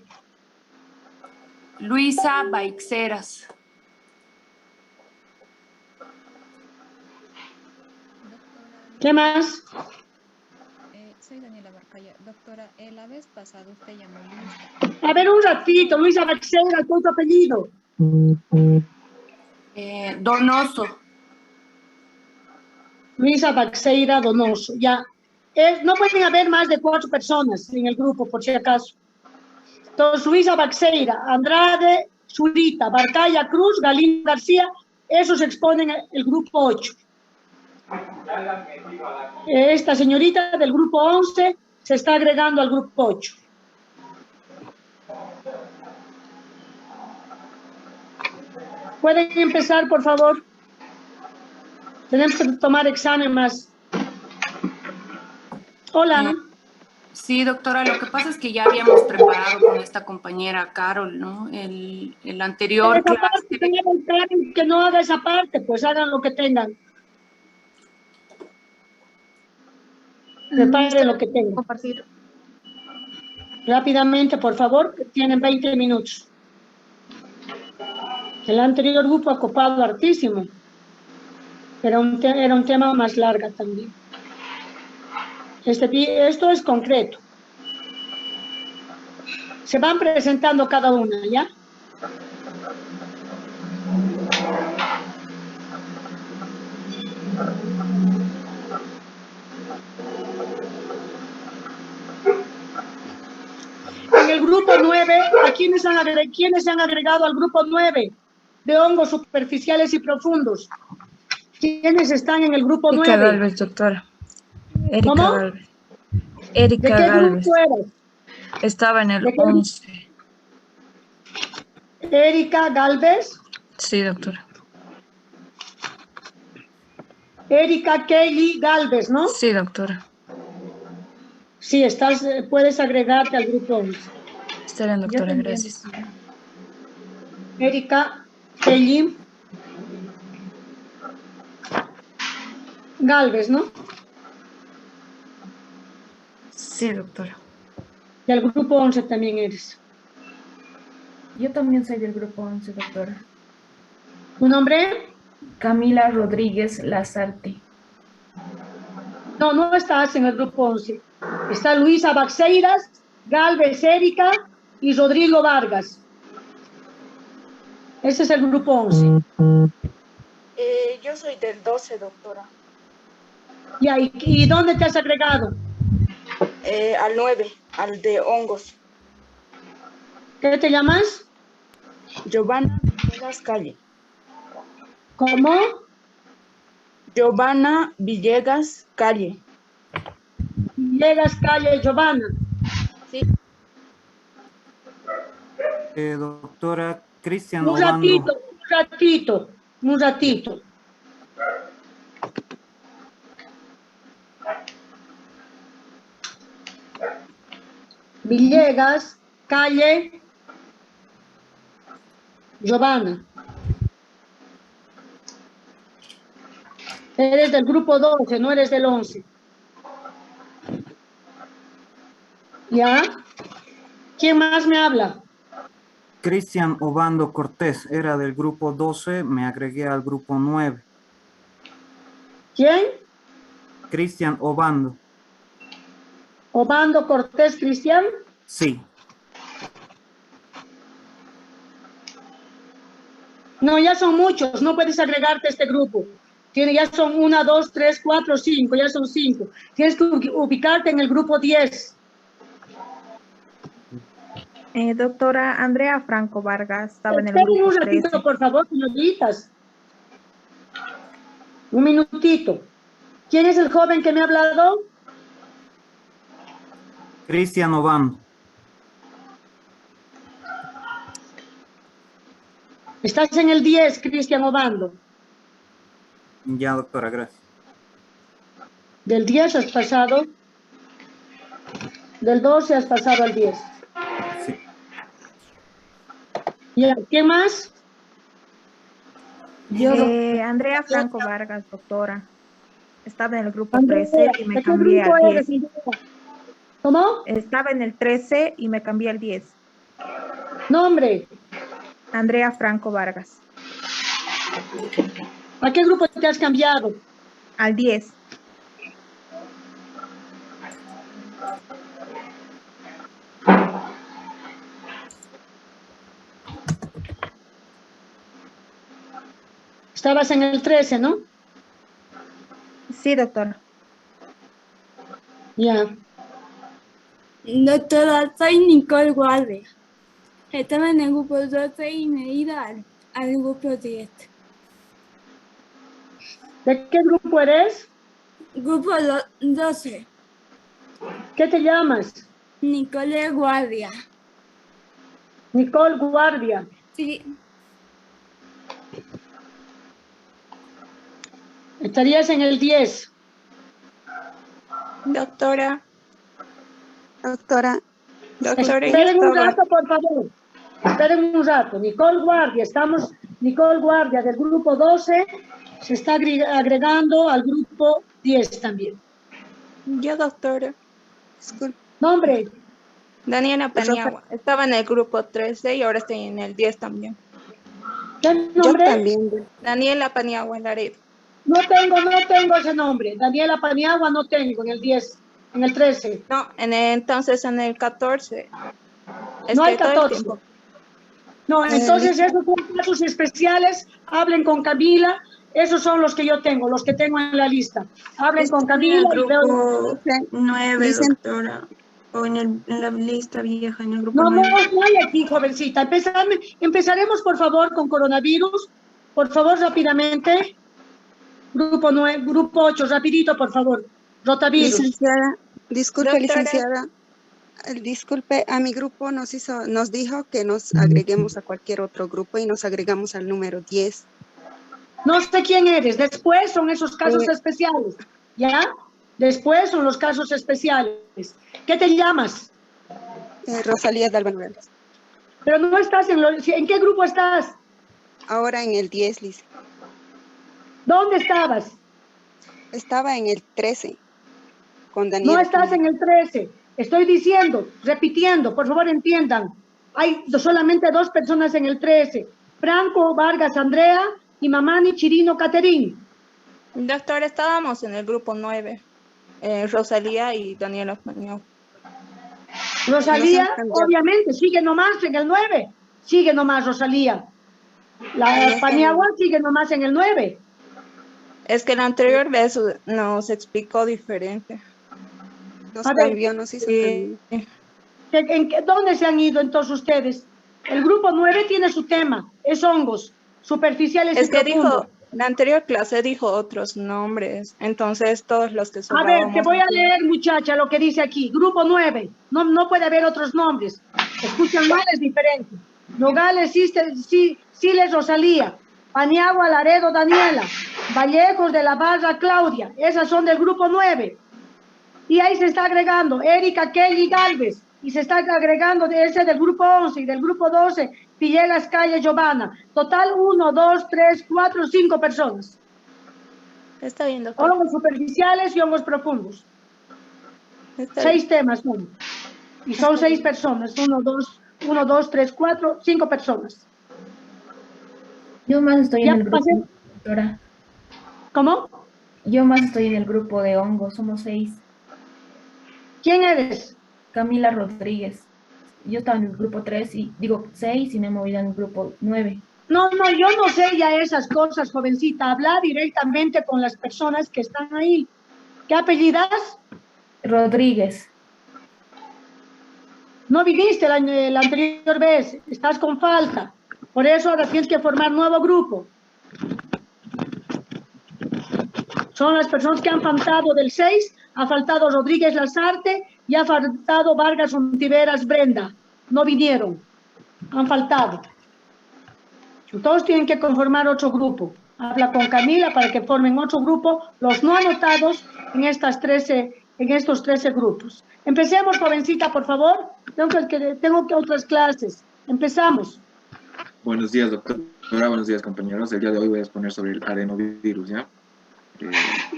Luisa Baixeras. ¿Qué más? Soy Daniela Barcaya. Doctora, la vez pasada usted llamó lista. A ver, un ratito, Luisa Baxeira, ¿cuál es tu apellido? Donoso. Luisa Baxeira Donoso, ya. No pueden haber más de 4 personas en el grupo, por si acaso. Entonces, Luisa Baxeira, Andrade, Zurita, Barcaya, Cruz, Galindo, García, esos exponen el grupo 8. Esta señorita del grupo 11 se está agregando al grupo 8. ¿Pueden empezar, por favor? Tenemos que tomar examen más. Hola. Sí, doctora, lo que pasa es que ya habíamos preparado con esta compañera Carol, ¿no? El anterior clase. Que no haga esa parte, pues hagan lo que tengan. Preparen lo que tengan. Compartir. Rápidamente, por favor, tienen 20 minutos. El anterior grupo ha copado hartísimo, pero era un tema más largo también. Esto es concreto. Se van presentando cada una, ¿ya? En el grupo 9, ¿a quiénes se han agregado al grupo 9 de hongos superficiales y profundos? ¿Quiénes están en el grupo 9? Erika Galvez, doctora. Erika ¿Cómo? Galvez. Erika ¿De qué Galvez. grupo eres? Estaba en el 11. Erika Galvez. Sí, doctora. Erika Kelly Galvez, ¿no? Sí, doctora. Sí, puedes agregarte al grupo 11. Está bien, doctora, gracias. Erika Kelly Galvez, ¿no? Sí, doctora. Y al grupo 11 también eres. Yo también soy del grupo 11, doctora. ¿Tu nombre? Camila Rodríguez Lazarte. No, no estás en el grupo 11. Está Luisa Baxeiras, Galvez Erika y Rodrigo Vargas. Ese es el grupo 11. Yo soy del 12, doctora. ¿Y dónde te has agregado? Al 9, al de hongos. ¿Qué te llamas? Giovanna Villegas Calle. ¿Cómo? Giovanna Villegas Calle. Villegas Calle, Giovanna. Sí. Doctora Cristian Un Obando. ratito. Villegas, Calle, Giovanna. Eres del grupo 12, no eres del 11. ¿Ya? ¿Quién más me habla? Cristian Obando Cortés, era del grupo 12, me agregué al grupo 9. ¿Quién? Cristian Obando. ¿Obando Cortés Cristian? Sí. No, ya son muchos, no puedes agregarte a este grupo. Ya son 1, 2, 3, 4, 5, ya son 5. Tienes que ubicarte en el grupo 10. Doctora Andrea Franco Vargas estaba en el Esperen grupo un ratito, 13. por favor, señoritas. Un minutito. ¿Quién es el joven que me ha hablado? Cristian Obando. Estás en el 10, Cristian Obando. Ya, doctora, gracias. Del 10 has pasado. Del 12 has pasado al 10. Sí. ¿Y qué más? Andrea Franco Vargas, doctora. Estaba en el grupo Andrea, 13 y me ¿de qué cambié grupo al 10. eres? ¿Cómo? Estaba en el 13 y me cambié al 10. Nombre. Andrea Franco Vargas. ¿A qué grupo te has cambiado? Al 10. Estabas en el 13, ¿no? Sí, doctora. Ya. Doctora, soy Nicole Guardia. Estaba en el grupo 12 y me he ido al grupo 10. ¿De qué grupo eres? Grupo 12. ¿Qué te llamas? Nicole Guardia. Nicole Guardia. Sí. Estarías en el 10. Doctora. Esperen un rato, por favor. Esperen un rato. Nicole Guardia, Nicole Guardia del grupo 12 se está agregando al grupo 10 también. Yo, doctora. Disculpe. Nombre. Daniela Paniagua. Estaba en el grupo 13 y ahora estoy en el 10 también. ¿Qué nombre? Yo también. Daniela Paniagua Laredo. No tengo ese nombre. Daniela Paniagua no tengo en el 10, en el 13. No, entonces en el 14. No hay 14. No, entonces esos son casos especiales. Hablen con Camila. Esos son los que yo tengo, los que tengo en la lista. Hablen con Camila. En el grupo 9, doctora. O en la lista vieja, en el grupo 9. No hay aquí, jovencita. Empezaremos, por favor, con coronavirus. Por favor, rápidamente. Grupo 9, grupo 8, rapidito, por favor. Rotavirus. Licenciada, disculpe, Doctora. licenciada. Disculpe, a mi grupo nos dijo que nos agreguemos a cualquier otro grupo y nos agregamos al número 10. No sé quién eres. Después son esos casos especiales. ¿Ya? Después son los casos especiales. ¿Qué te llamas? Rosalía de Alba Morales. Pero no estás ¿en qué grupo estás? Ahora en el 10, Liz. ¿Dónde estabas? Estaba en el 13, con Daniela. No estás en el 13. Estoy diciendo, repitiendo, por favor entiendan. Hay solamente 2 personas en el 13. Franco Vargas Andrea y Mamani Chirino Caterín. Doctor, estábamos en el grupo 9. Rosalía y Daniela Paniagua. Rosalía, obviamente, sigue nomás en el 9. Sigue nomás Rosalía. La Paniagua sigue nomás en el 9. Es que la anterior vez nos explicó diferente. A ver, ¿dónde se han ido entonces ustedes? El grupo 9 tiene su tema, es hongos, superficiales Es y que profundos. la anterior clase dijo otros nombres, entonces todos los que A sobrábamos... ver, te voy a leer, muchacha, lo que dice aquí. Grupo 9, no puede haber otros nombres. Escuchan mal, es diferente. Nogales, Siles, Rosalía. Paniagua, Laredo, Daniela. Vallejos de la Barra, Claudia. Esas son del grupo 9. Y ahí se está agregando Erika, Kelly, Galvez. Y se está agregando de ese del grupo 11 y del grupo 12, Villegas, Calle, Giovanna. Total, 1, 2, 3, 4, 5 personas. Está bien, doctor. Hongos superficiales y hongos profundos. 6 temas son. Y son 6 personas. 1, 2, 3, 4, 5 personas. Yo más estoy en el grupo, pasé. doctora. ¿Cómo? Yo más estoy en el grupo de hongos, somos 6. ¿Quién eres? Camila Rodríguez. Yo estaba en el grupo 3 y digo 6 y me he movido en el grupo 9. No, yo no sé ya esas cosas, jovencita. Habla directamente con las personas que están ahí. ¿Qué apellidas? Rodríguez. No viniste la anterior vez, estás con falta. Por eso ahora tienes que formar nuevo grupo. Son las personas que han faltado del 6, ha faltado Rodríguez Lazarte y ha faltado Vargas Ontiveros Brenda. No vinieron, han faltado. Todos tienen que conformar otro grupo. Habla con Camila para que formen otro grupo, los no anotados en estos 13 grupos. Empecemos, jovencita, por favor. Tengo que otras clases. Empezamos. Buenos días, doctora. Buenos días, compañeros. El día de hoy voy a exponer sobre el adenovirus, ¿ya?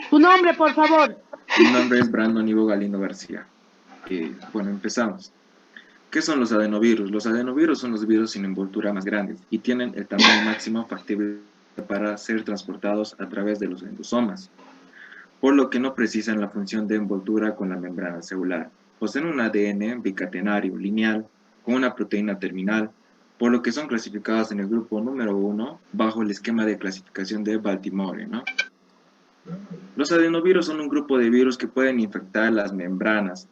Tu nombre, por favor. Mi nombre es Brandon Ivo Galindo García. Bueno, empezamos. ¿Qué son los adenovirus? Los adenovirus son los virus sin envoltura más grandes y tienen el tamaño máximo factible para ser transportados a través de los endosomas, por lo que no precisan la función de envoltura con la membrana celular. Poseen un ADN bicatenario lineal con una proteína terminal, por lo que son clasificados en el grupo número 1 bajo el esquema de clasificación de Baltimore, ¿no? Los adenovirus son un grupo de virus que pueden infectar las membranas,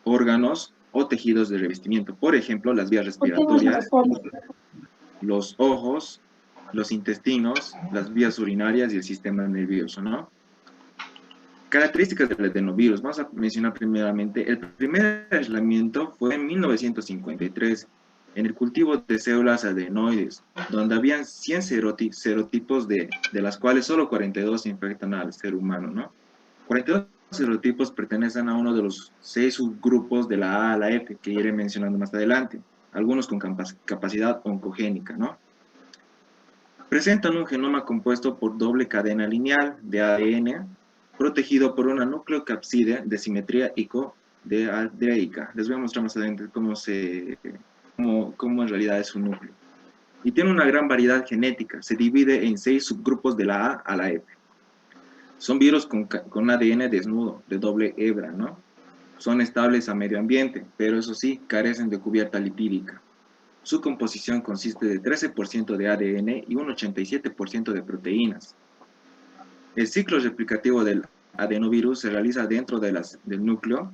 órganos o tejidos de revestimiento, por ejemplo, las vías respiratorias, los ojos, los intestinos, las vías urinarias y el sistema nervioso, ¿no? Características del adenovirus. Vamos a mencionar primeramente, el primer aislamiento fue en 1953, en el cultivo de células adenoides, donde habían 100 serotipos de las cuales solo 42 infectan al ser humano, ¿no? 42 serotipos pertenecen a uno de los 6 subgrupos de la A a la F, que iré mencionando más adelante, algunos con capacidad oncogénica, ¿no? Presentan un genoma compuesto por doble cadena lineal de ADN, protegido por una nucleocapside de simetría icodeadreica. Les voy a mostrar más adelante cómo en realidad es su núcleo. Y tiene una gran variedad genética, se divide en 6 subgrupos de la A a la F. Son virus con ADN desnudo, de doble hebra, ¿no? Son estables a medio ambiente, pero eso sí, carecen de cubierta lipídica. Su composición consiste de 13% de ADN y un 87% de proteínas. El ciclo replicativo del adenovirus se realiza dentro del núcleo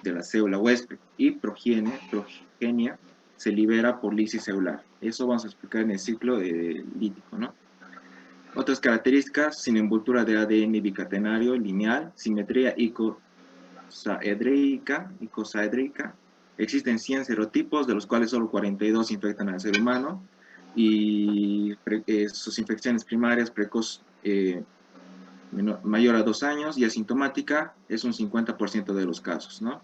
de la célula huésped y progenia se libera por lisis celular. Eso vamos a explicar en el ciclo lítico, ¿no? Otras características: sin envoltura de ADN bicatenario lineal, simetría icosaedreica. Existen 100 serotipos, de los cuales solo 42 infectan al ser humano, y sus infecciones primarias precoz mayor a 2 años y asintomática es un 50% de los casos, ¿no?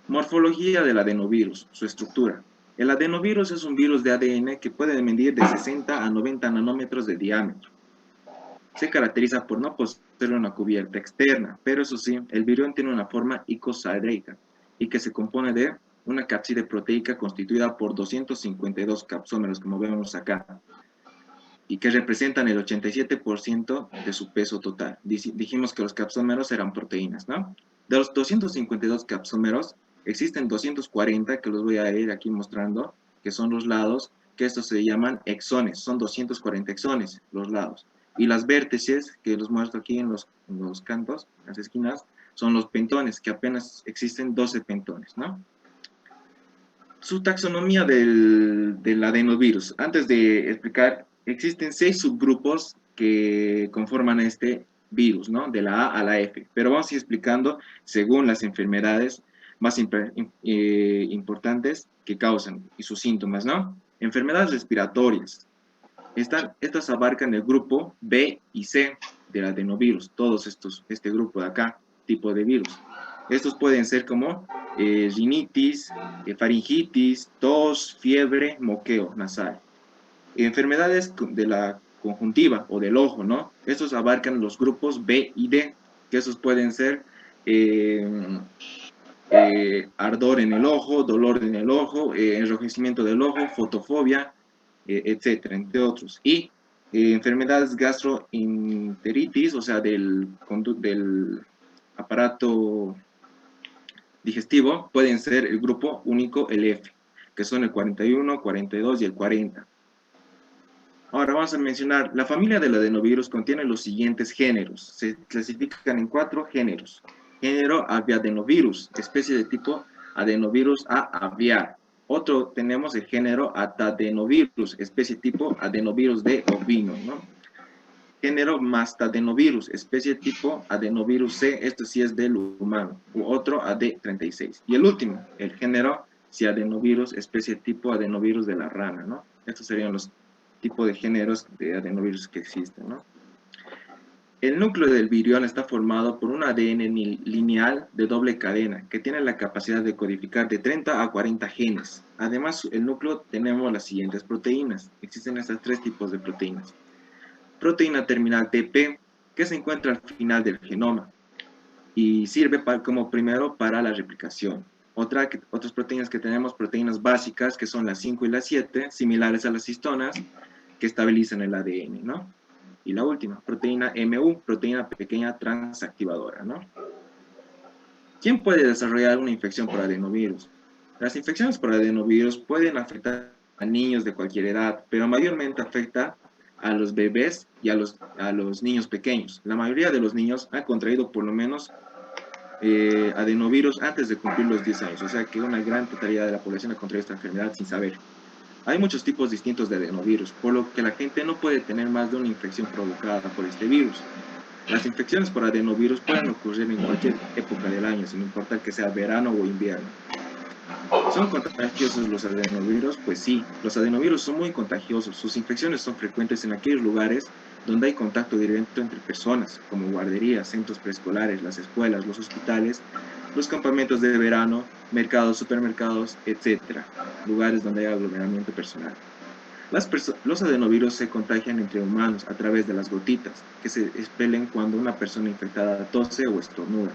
Morfología del adenovirus, su estructura. El adenovirus es un virus de ADN que puede medir de 60 a 90 nanómetros de diámetro. Se caracteriza por no poseer una cubierta externa, pero eso sí, el virión tiene una forma icosaedreica y que se compone de una cápside proteica constituida por 252 capsómeros, como vemos acá, y que representan el 87% de su peso total. Dijimos que los capsómeros eran proteínas, ¿no? De los 252 capsómeros, existen 240, que los voy a ir aquí mostrando, que son los lados, que estos se llaman exones, son 240 exones, los lados. Y las vértices, que los muestro aquí en los cantos, en las esquinas, son los pentones, que apenas existen 12 pentones, ¿no? Su taxonomía del adenovirus. Antes de explicar, existen 6 subgrupos que conforman este virus, ¿no? De la A a la F. Pero vamos a ir explicando según las enfermedades más importantes que causan y sus síntomas, ¿no? Enfermedades respiratorias. Estas abarcan el grupo B y C del adenovirus. Todos este grupo de acá, tipo de virus. Estos pueden ser como rinitis, faringitis, tos, fiebre, moqueo nasal. Enfermedades de la conjuntiva o del ojo, ¿no? Estos abarcan los grupos B y D, que esos pueden ser ardor en el ojo, dolor en el ojo, enrojecimiento del ojo, fotofobia, etcétera, entre otros. Y enfermedades gastroenteritis, o sea, del aparato digestivo, pueden ser el grupo único, el F, que son el 41, 42 y el 40. Ahora vamos a mencionar, la familia del adenovirus contiene los siguientes géneros. Se clasifican en 4 géneros. Género aviadenovirus, especie de tipo adenovirus A aviar. Otro tenemos el género atadenovirus, especie tipo adenovirus D ovino, ¿no? Género mastadenovirus, especie tipo adenovirus C, esto sí es del humano, u otro AD36. Y el último, el género ciadenovirus, especie tipo adenovirus de la rana, ¿no? Estos serían los tipos de géneros de adenovirus que existen, ¿no? El núcleo del virión está formado por un ADN lineal de doble cadena que tiene la capacidad de codificar de 30 a 40 genes. Además, el núcleo tenemos las siguientes proteínas. Existen estos 3 tipos de proteínas. Proteína terminal TP, que se encuentra al final del genoma y sirve como primero para la replicación. Otras proteínas que tenemos, proteínas básicas, que son las 5 y las 7, similares a las histonas, que estabilizan el ADN, ¿no? Y la última, proteína MU, proteína pequeña transactivadora, ¿no? ¿Quién puede desarrollar una infección por adenovirus? Las infecciones por adenovirus pueden afectar a niños de cualquier edad, pero mayormente afecta a los bebés y a los niños pequeños. La mayoría de los niños han contraído por lo menos adenovirus antes de cumplir los 10 años, o sea que una gran totalidad de la población ha contraído esta enfermedad sin saber. Hay muchos tipos distintos de adenovirus, por lo que la gente no puede tener más de una infección provocada por este virus. Las infecciones por adenovirus pueden ocurrir en cualquier época del año, sin importar que sea verano o invierno. ¿Son contagiosos los adenovirus? Pues sí, los adenovirus son muy contagiosos. Sus infecciones son frecuentes en aquellos lugares donde hay contacto directo entre personas, como guarderías, centros preescolares, las escuelas, los hospitales, los campamentos de verano, mercados, supermercados, etc. Lugares donde hay aglomeramiento personal. Los adenovirus se contagian entre humanos a través de las gotitas que se expelen cuando una persona infectada tose o estornuda.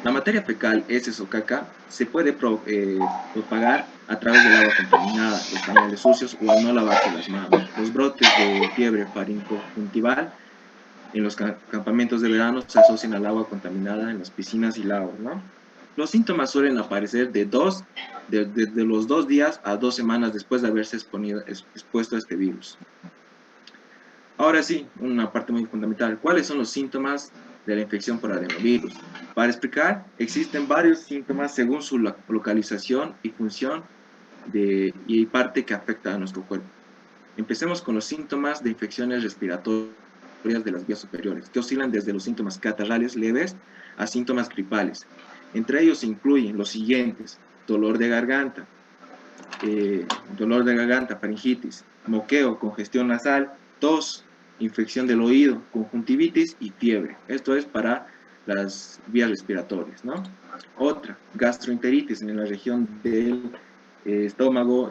La materia fecal, heces o caca, se puede propagar a través del agua contaminada, los pañales sucios o al no lavarse las manos. Los brotes de fiebre faringoconjuntival en los campamentos de verano se asocian al agua contaminada en las piscinas y lagos, ¿no? Los síntomas suelen aparecer de los 2 días a 2 semanas después de haberse expuesto a este virus. Ahora sí, una parte muy fundamental. ¿Cuáles son los síntomas de la infección por adenovirus? Para explicar, existen varios síntomas según su localización y función y parte que afecta a nuestro cuerpo. Empecemos con los síntomas de infecciones respiratorias de las vías superiores, que oscilan desde los síntomas catarrales leves a síntomas gripales. Entre ellos se incluyen los siguientes: dolor de garganta, faringitis, moqueo, congestión nasal, tos, infección del oído, conjuntivitis y fiebre. Esto es para las vías respiratorias, ¿no? Otra, gastroenteritis en la región del estómago,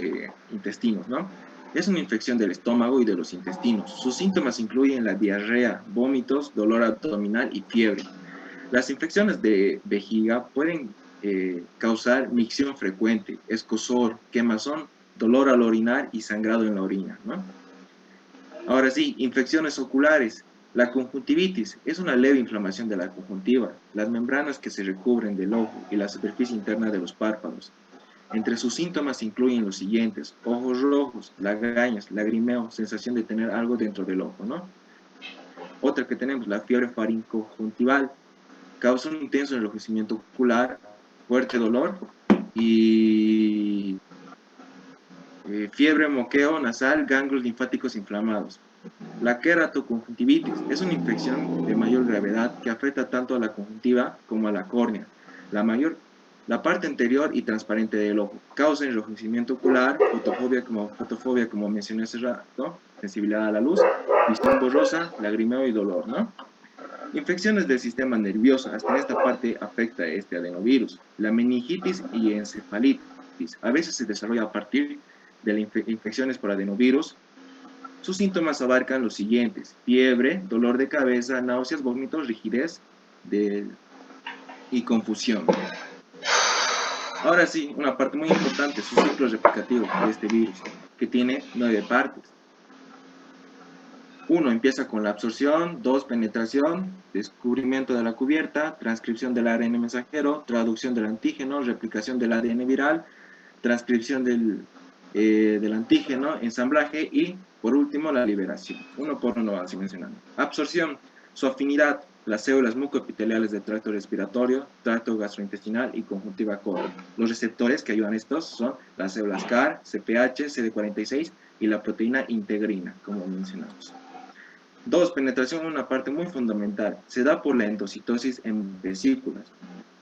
intestinos, ¿no? Es una infección del estómago y de los intestinos. Sus síntomas incluyen la diarrea, vómitos, dolor abdominal y fiebre. Las infecciones de vejiga pueden causar micción frecuente, escozor, quemazón, dolor al orinar y sangrado en la orina, ¿no? Ahora sí, infecciones oculares. La conjuntivitis es una leve inflamación de la conjuntiva, las membranas que se recubren del ojo y la superficie interna de los párpados. Entre sus síntomas incluyen los siguientes: ojos rojos, lagañas, lagrimeo, sensación de tener algo dentro del ojo, ¿no? Otra que tenemos, la fiebre faringoconjuntival. causa un intenso enrojecimiento ocular, fuerte dolor y fiebre, moqueo nasal, ganglios linfáticos inflamados. La queratoconjuntivitis es una infección de mayor gravedad que afecta tanto a la conjuntiva como a la córnea. La parte anterior y transparente del ojo. Causa enrojecimiento ocular, fotofobia como mencioné hace rato, sensibilidad a la luz, visión borrosa, lagrimeo y dolor, ¿no? Infecciones del sistema nervioso. Hasta esta parte afecta este adenovirus. La meningitis y encefalitis. A veces se desarrolla a partir de las infecciones por adenovirus. Sus síntomas abarcan los siguientes: fiebre, dolor de cabeza, náuseas, vómitos, rigidez y confusión. Ahora sí, una parte muy importante, su ciclo replicativo de este virus, que tiene 9 partes. 1. Empieza con la absorción. 2. Penetración, descubrimiento de la cubierta, transcripción del ARN mensajero, traducción del antígeno, replicación del ADN viral, transcripción del antígeno, ensamblaje y, por último, la liberación. Uno por uno así mencionando. Absorción, su afinidad, las células mucoepiteliales del tracto respiratorio, tracto gastrointestinal y conjuntiva córnea. Los receptores que ayudan a estos son las células CAR, CPH, CD46 y la proteína integrina, como mencionamos. 2. Penetración, una parte muy fundamental. Se da por la endocitosis en vesículas.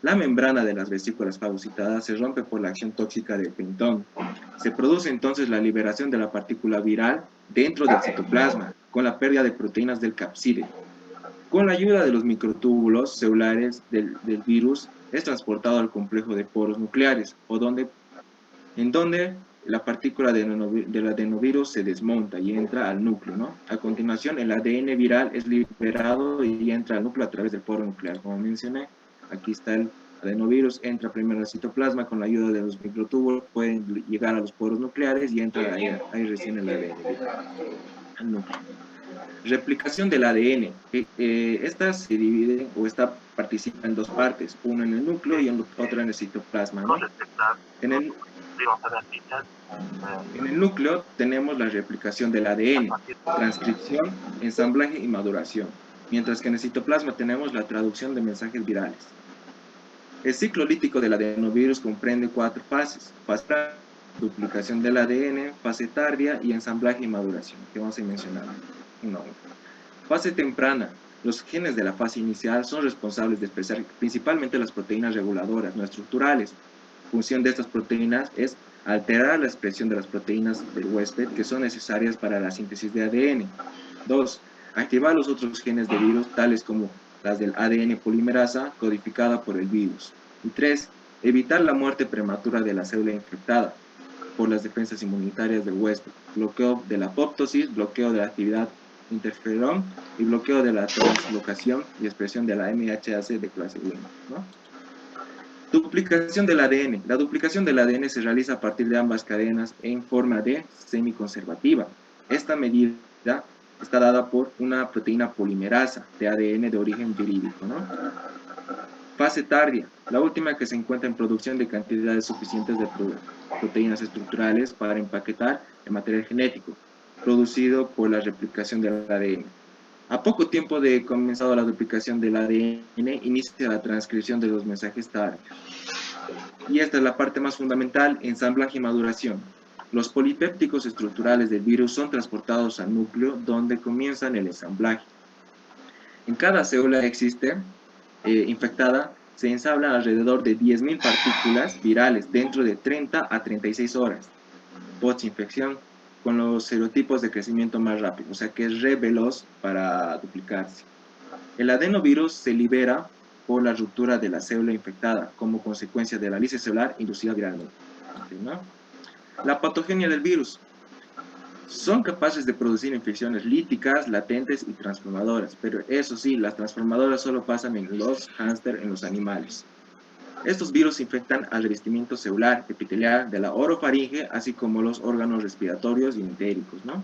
La membrana de las vesículas fagocitadas se rompe por la acción tóxica del pentón. Se produce entonces la liberación de la partícula viral dentro del citoplasma, con la pérdida de proteínas del capside. Con la ayuda de los microtúbulos celulares del virus, es transportado al complejo de poros nucleares, en donde la partícula del adenovirus se desmonta y entra al núcleo, ¿no? A continuación, el ADN viral es liberado y entra al núcleo a través del poro nuclear. Como mencioné, aquí está el adenovirus, entra primero al citoplasma, con la ayuda de los microtúbulos pueden llegar a los poros nucleares y entra ahí recién el ADN al núcleo. Replicación del ADN. Esta se divide o participa en 2 partes, una en el núcleo y otra en el citoplasma, ¿no? En el núcleo tenemos la replicación del ADN, transcripción, ensamblaje y maduración, mientras que en el citoplasma tenemos la traducción de mensajes virales. El ciclo lítico del adenovirus comprende 4 fases: fase duplicación del ADN, fase tardía y ensamblaje y maduración, que vamos a mencionar uno a uno. Fase temprana. Los genes de la fase inicial son responsables de expresar principalmente las proteínas reguladoras no estructurales. Función de estas proteínas es alterar la expresión de las proteínas del huésped que son necesarias para la síntesis de ADN. 2. Activar los otros genes de virus, tales como las del ADN polimerasa codificada por el virus. Y 3. Evitar la muerte prematura de la célula infectada por las defensas inmunitarias del huésped. Bloqueo de la apoptosis, bloqueo de la actividad interferón y bloqueo de la translocación y expresión de la MHC de clase 1, ¿no? Duplicación del ADN. La duplicación del ADN se realiza a partir de ambas cadenas en forma de semiconservativa. Esta medida está dada por una proteína polimerasa de ADN de origen virídico, ¿no? Fase tardía. La última que se encuentra en producción de cantidades suficientes de proteínas estructurales para empaquetar el material genético, producido por la replicación del ADN. A poco tiempo de comenzado la duplicación del ADN, inicia la transcripción de los mensajes tardíos. Y esta es la parte más fundamental: ensamblaje y maduración. Los polipépticos estructurales del virus son transportados al núcleo, donde comienzan el ensamblaje. En cada célula infectada se ensamblan alrededor de 10.000 partículas virales dentro de 30 a 36 horas. Postinfección, con los serotipos de crecimiento más rápido, o sea que es re veloz para duplicarse. El adenovirus se libera por la ruptura de la célula infectada como consecuencia de la lisis celular inducida viralmente, ¿no? La patogenia del virus. Son capaces de producir infecciones líticas, latentes y transformadoras, pero eso sí, las transformadoras solo pasan en los hámster, en los animales. Estos virus infectan al revestimiento celular epitelial de la orofaringe, así como los órganos respiratorios y entéricos, ¿no?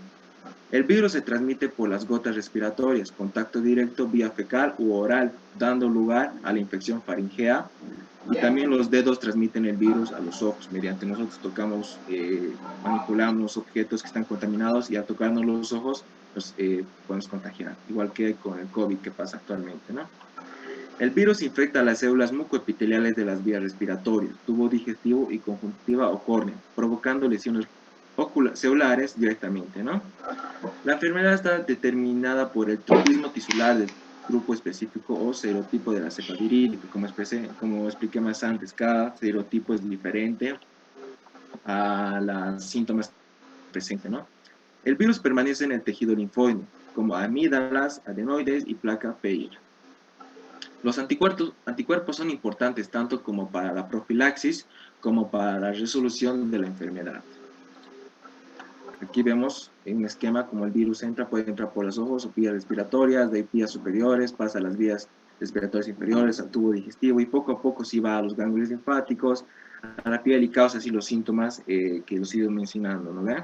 El virus se transmite por las gotas respiratorias, contacto directo vía fecal u oral, dando lugar a la infección faringea, y también los dedos transmiten el virus a los ojos. Mediante nosotros tocamos, manipulamos objetos que están contaminados y al tocarnos los ojos podemos contagiar, igual que con el COVID que pasa actualmente, ¿no? El virus infecta las células mucoepiteliales de las vías respiratorias, tubo digestivo y conjuntiva o córnea, provocando lesiones celulares directamente, ¿no? La enfermedad está determinada por el tropismo tisular del grupo específico o serotipo de la cepa virílica. Como expliqué más antes, cada serotipo es diferente a los síntomas presentes, ¿no? El virus permanece en el tejido linfóide, como amígdalas, adenoides y placa PI. Los anticuerpos son importantes tanto como para la profilaxis como para la resolución de la enfermedad. Aquí vemos en un esquema como el virus puede entrar por los ojos o vías respiratorias, de vías superiores, pasa a las vías respiratorias inferiores, al tubo digestivo y poco a poco sí va a los ganglios linfáticos, a la piel y causa así los síntomas que los he ido mencionando, ¿no ven?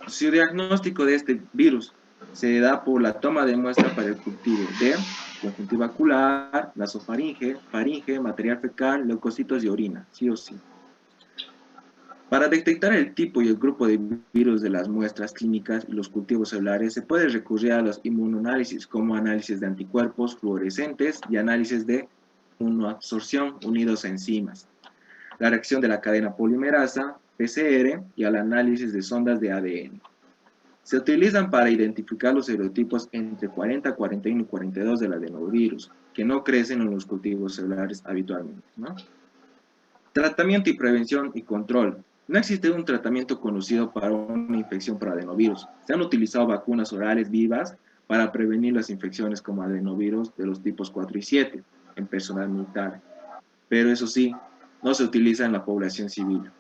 Su diagnóstico de este virus se da por la toma de muestra para el cultivo de conjuntiva ocular, nasofaringe, faringe, material fecal, leucocitos y orina, sí o sí. Para detectar el tipo y el grupo de virus de las muestras clínicas y los cultivos celulares, se puede recurrir a los inmunoanálisis como análisis de anticuerpos fluorescentes y análisis de inmunoabsorción unidos a enzimas, la reacción de la cadena polimerasa, PCR, y al análisis de sondas de ADN. Se utilizan para identificar los serotipos entre 40, 41 y 42 del adenovirus, que no crecen en los cultivos celulares habitualmente, ¿no? Tratamiento y prevención y control. No existe un tratamiento conocido para una infección por adenovirus. Se han utilizado vacunas orales vivas para prevenir las infecciones como adenovirus de los tipos 4 y 7 en personal militar. Pero eso sí, no se utiliza en la población civil.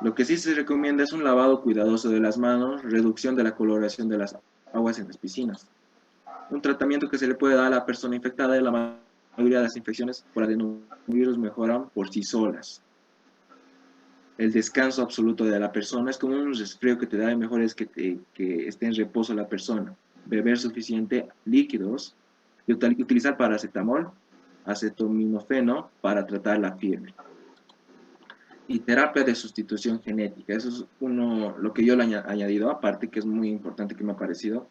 Lo que sí se recomienda es un lavado cuidadoso de las manos, reducción de la coloración de las aguas en las piscinas. Un tratamiento que se le puede dar a la persona infectada y la mayoría de las infecciones por adenovirus mejoran por sí solas. El descanso absoluto de la persona es como un resfrío que te da, mejor es que esté en reposo la persona. Beber suficiente líquidos y utilizar paracetamol, acetaminofeno para tratar la fiebre. Y terapia de sustitución genética, eso es lo que yo le he añadido, aparte que es muy importante que me ha parecido.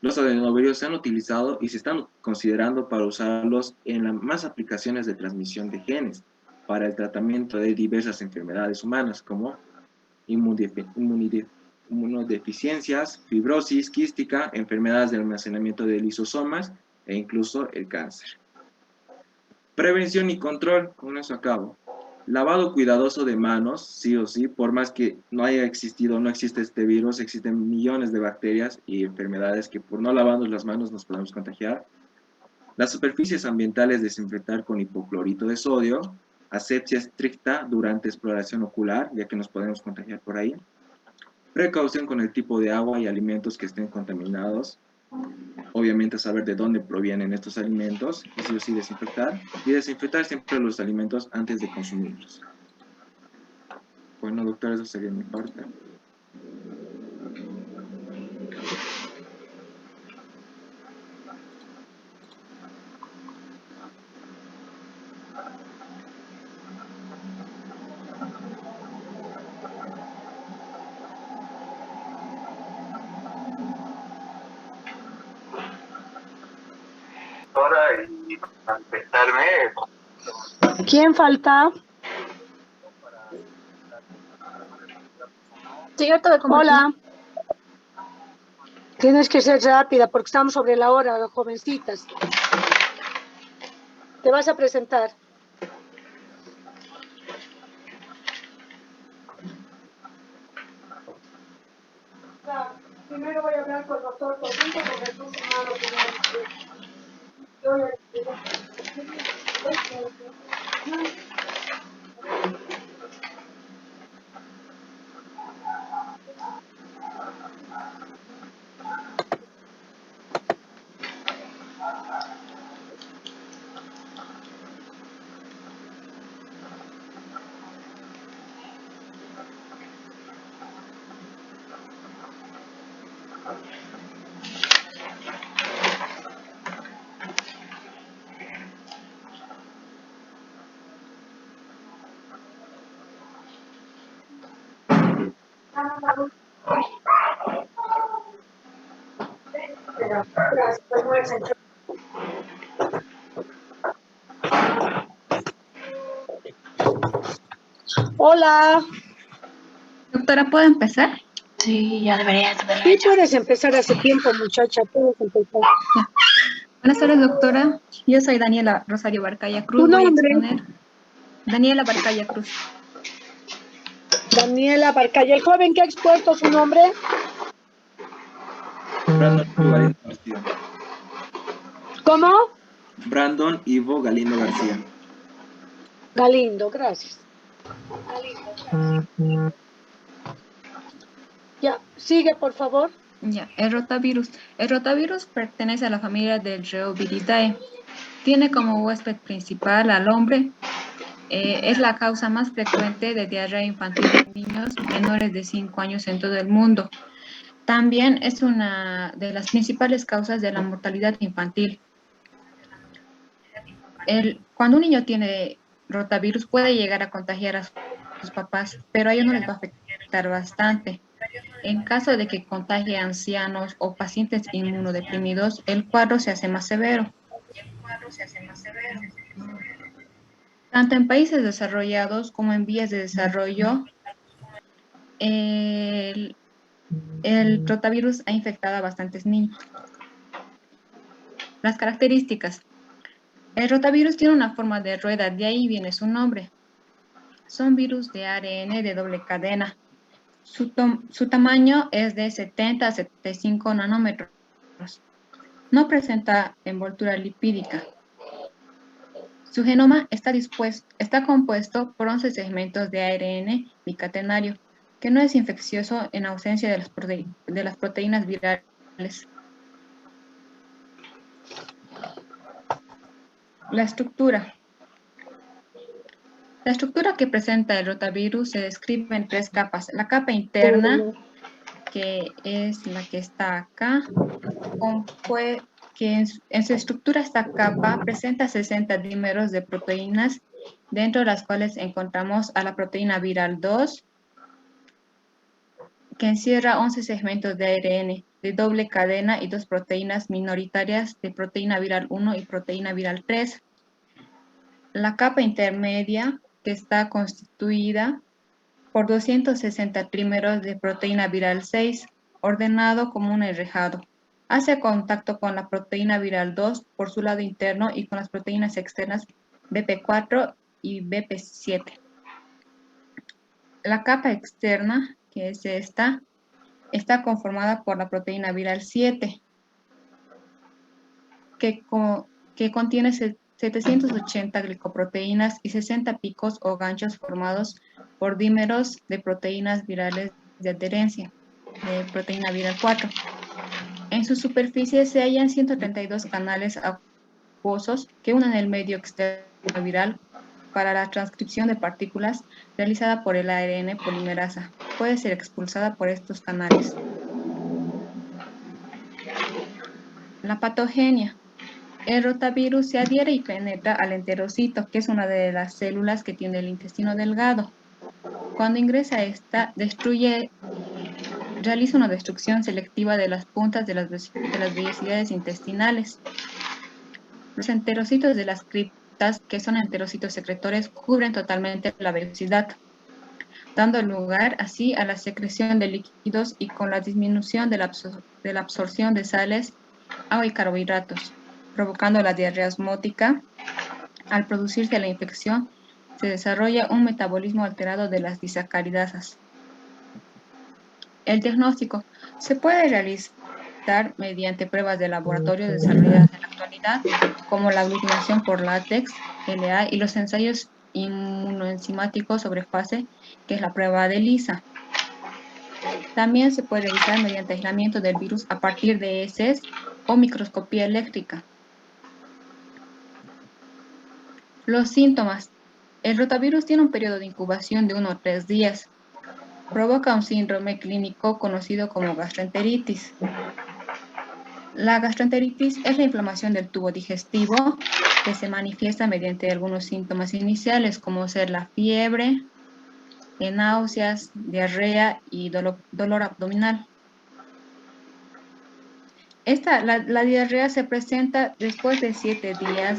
Los adenovirus se han utilizado y se están considerando para usarlos en las más aplicaciones de transmisión de genes, para el tratamiento de diversas enfermedades humanas como inmunodeficiencias, fibrosis quística, enfermedades de almacenamiento de lisosomas e incluso el cáncer. Prevención y control, con eso acabo. Lavado cuidadoso de manos, sí o sí, por más que no haya existido, no existe este virus, existen millones de bacterias y enfermedades que por no lavarnos las manos nos podemos contagiar. Las superficies ambientales desinfectar con hipoclorito de sodio, asepsia estricta durante exploración ocular, ya que nos podemos contagiar por ahí. Precaución con el tipo de agua y alimentos que estén contaminados. Obviamente saber de dónde provienen estos alimentos, y sí o sí desinfectar. Y desinfectar siempre los alimentos antes de consumirlos. Bueno, doctor, eso sería mi parte. Y manifestarme. ¿Quién falta? Sí, ahorita voy a compartir. Hola. Tienes que ser rápida porque estamos sobre la hora, jovencitas. Te vas a presentar. Primero voy a hablar con el doctor Cosito porque es un hermano que Hola. Doctora, ¿puedo empezar? Sí, ya deberías. Sí, puedes empezar hace tiempo, muchacha, puedes empezar. Buenas tardes, doctora. Yo soy Daniela Rosario Barcaya Cruz. ¿Tu Voy a nombre? exponer. Daniela Barcaya Cruz. Daniela Barcaya. ¿El joven que ha expuesto su nombre? Brandon Ivo Galindo García. ¿Cómo? Brandon Ivo Galindo García. Galindo, gracias. Ya, sigue, por favor. Ya, el rotavirus. El rotavirus pertenece a la familia del Reoviridae. Tiene como huésped principal al hombre. Es la causa más frecuente de diarrea infantil en niños menores de 5 años en todo el mundo. También es una de las principales causas de la mortalidad infantil. Cuando un niño tiene rotavirus puede llegar a contagiar a sus papás, pero a ellos no les va a afectar bastante. En caso de que contagie a ancianos o pacientes inmunodeprimidos, el cuadro se hace más severo. Tanto en países desarrollados como en vías de desarrollo, el rotavirus ha infectado a bastantes niños. Las características. El rotavirus tiene una forma de rueda, de ahí viene su nombre. Son virus de ARN de doble cadena. Su tamaño es de 70 a 75 nanómetros. No presenta envoltura lipídica. Su genoma está compuesto por 11 segmentos de ARN bicatenario, que no es infeccioso en ausencia de las proteínas virales. La estructura. La estructura que presenta el rotavirus se describe en 3 capas. La capa interna, que es la que está acá, que en su estructura esta capa presenta 60 dímeros de proteínas, dentro de las cuales encontramos a la proteína viral 2, que encierra 11 segmentos de ARN de doble cadena y 2 proteínas minoritarias de proteína viral 1 y proteína viral 3. La capa intermedia, que está constituida por 260 trímeros de proteína viral 6, ordenado como un enrejado. Hace contacto con la proteína viral 2 por su lado interno y con las proteínas externas BP4 y BP7. La capa externa, que es esta, está conformada por la proteína viral 7, que contiene 780 glicoproteínas y 60 picos o ganchos formados por dímeros de proteínas virales de adherencia, de proteína viral 4. En su superficie se hallan 132 canales acuosos que unen el medio externo viral para la transcripción de partículas realizada por el ARN polimerasa. Puede ser expulsada por estos canales. La patogenia. El rotavirus se adhiere y penetra al enterocito, que es una de las células que tiene el intestino delgado. Cuando ingresa esta, realiza una destrucción selectiva de las puntas de las vellosidades intestinales. Los enterocitos de las criptas, que son enterocitos secretores, cubren totalmente la vellosidad, dando lugar así a la secreción de líquidos y con la disminución de la absorción de sales, agua y carbohidratos, provocando la diarrea osmótica. Al producirse la infección, se desarrolla un metabolismo alterado de las disacaridasas. El diagnóstico se puede realizar mediante pruebas de laboratorio desarrolladas en la actualidad, como la aglutinación por látex, LA, y los ensayos inmunoenzimáticos sobre fase, que es la prueba de ELISA. También se puede realizar mediante aislamiento del virus a partir de heces o microscopía eléctrica. Los síntomas. El rotavirus tiene un periodo de incubación de 1 a 3 días. Provoca un síndrome clínico conocido como gastroenteritis. La gastroenteritis es la inflamación del tubo digestivo que se manifiesta mediante algunos síntomas iniciales, como ser la fiebre, náuseas, diarrea y dolor abdominal. La diarrea se presenta después de 7 días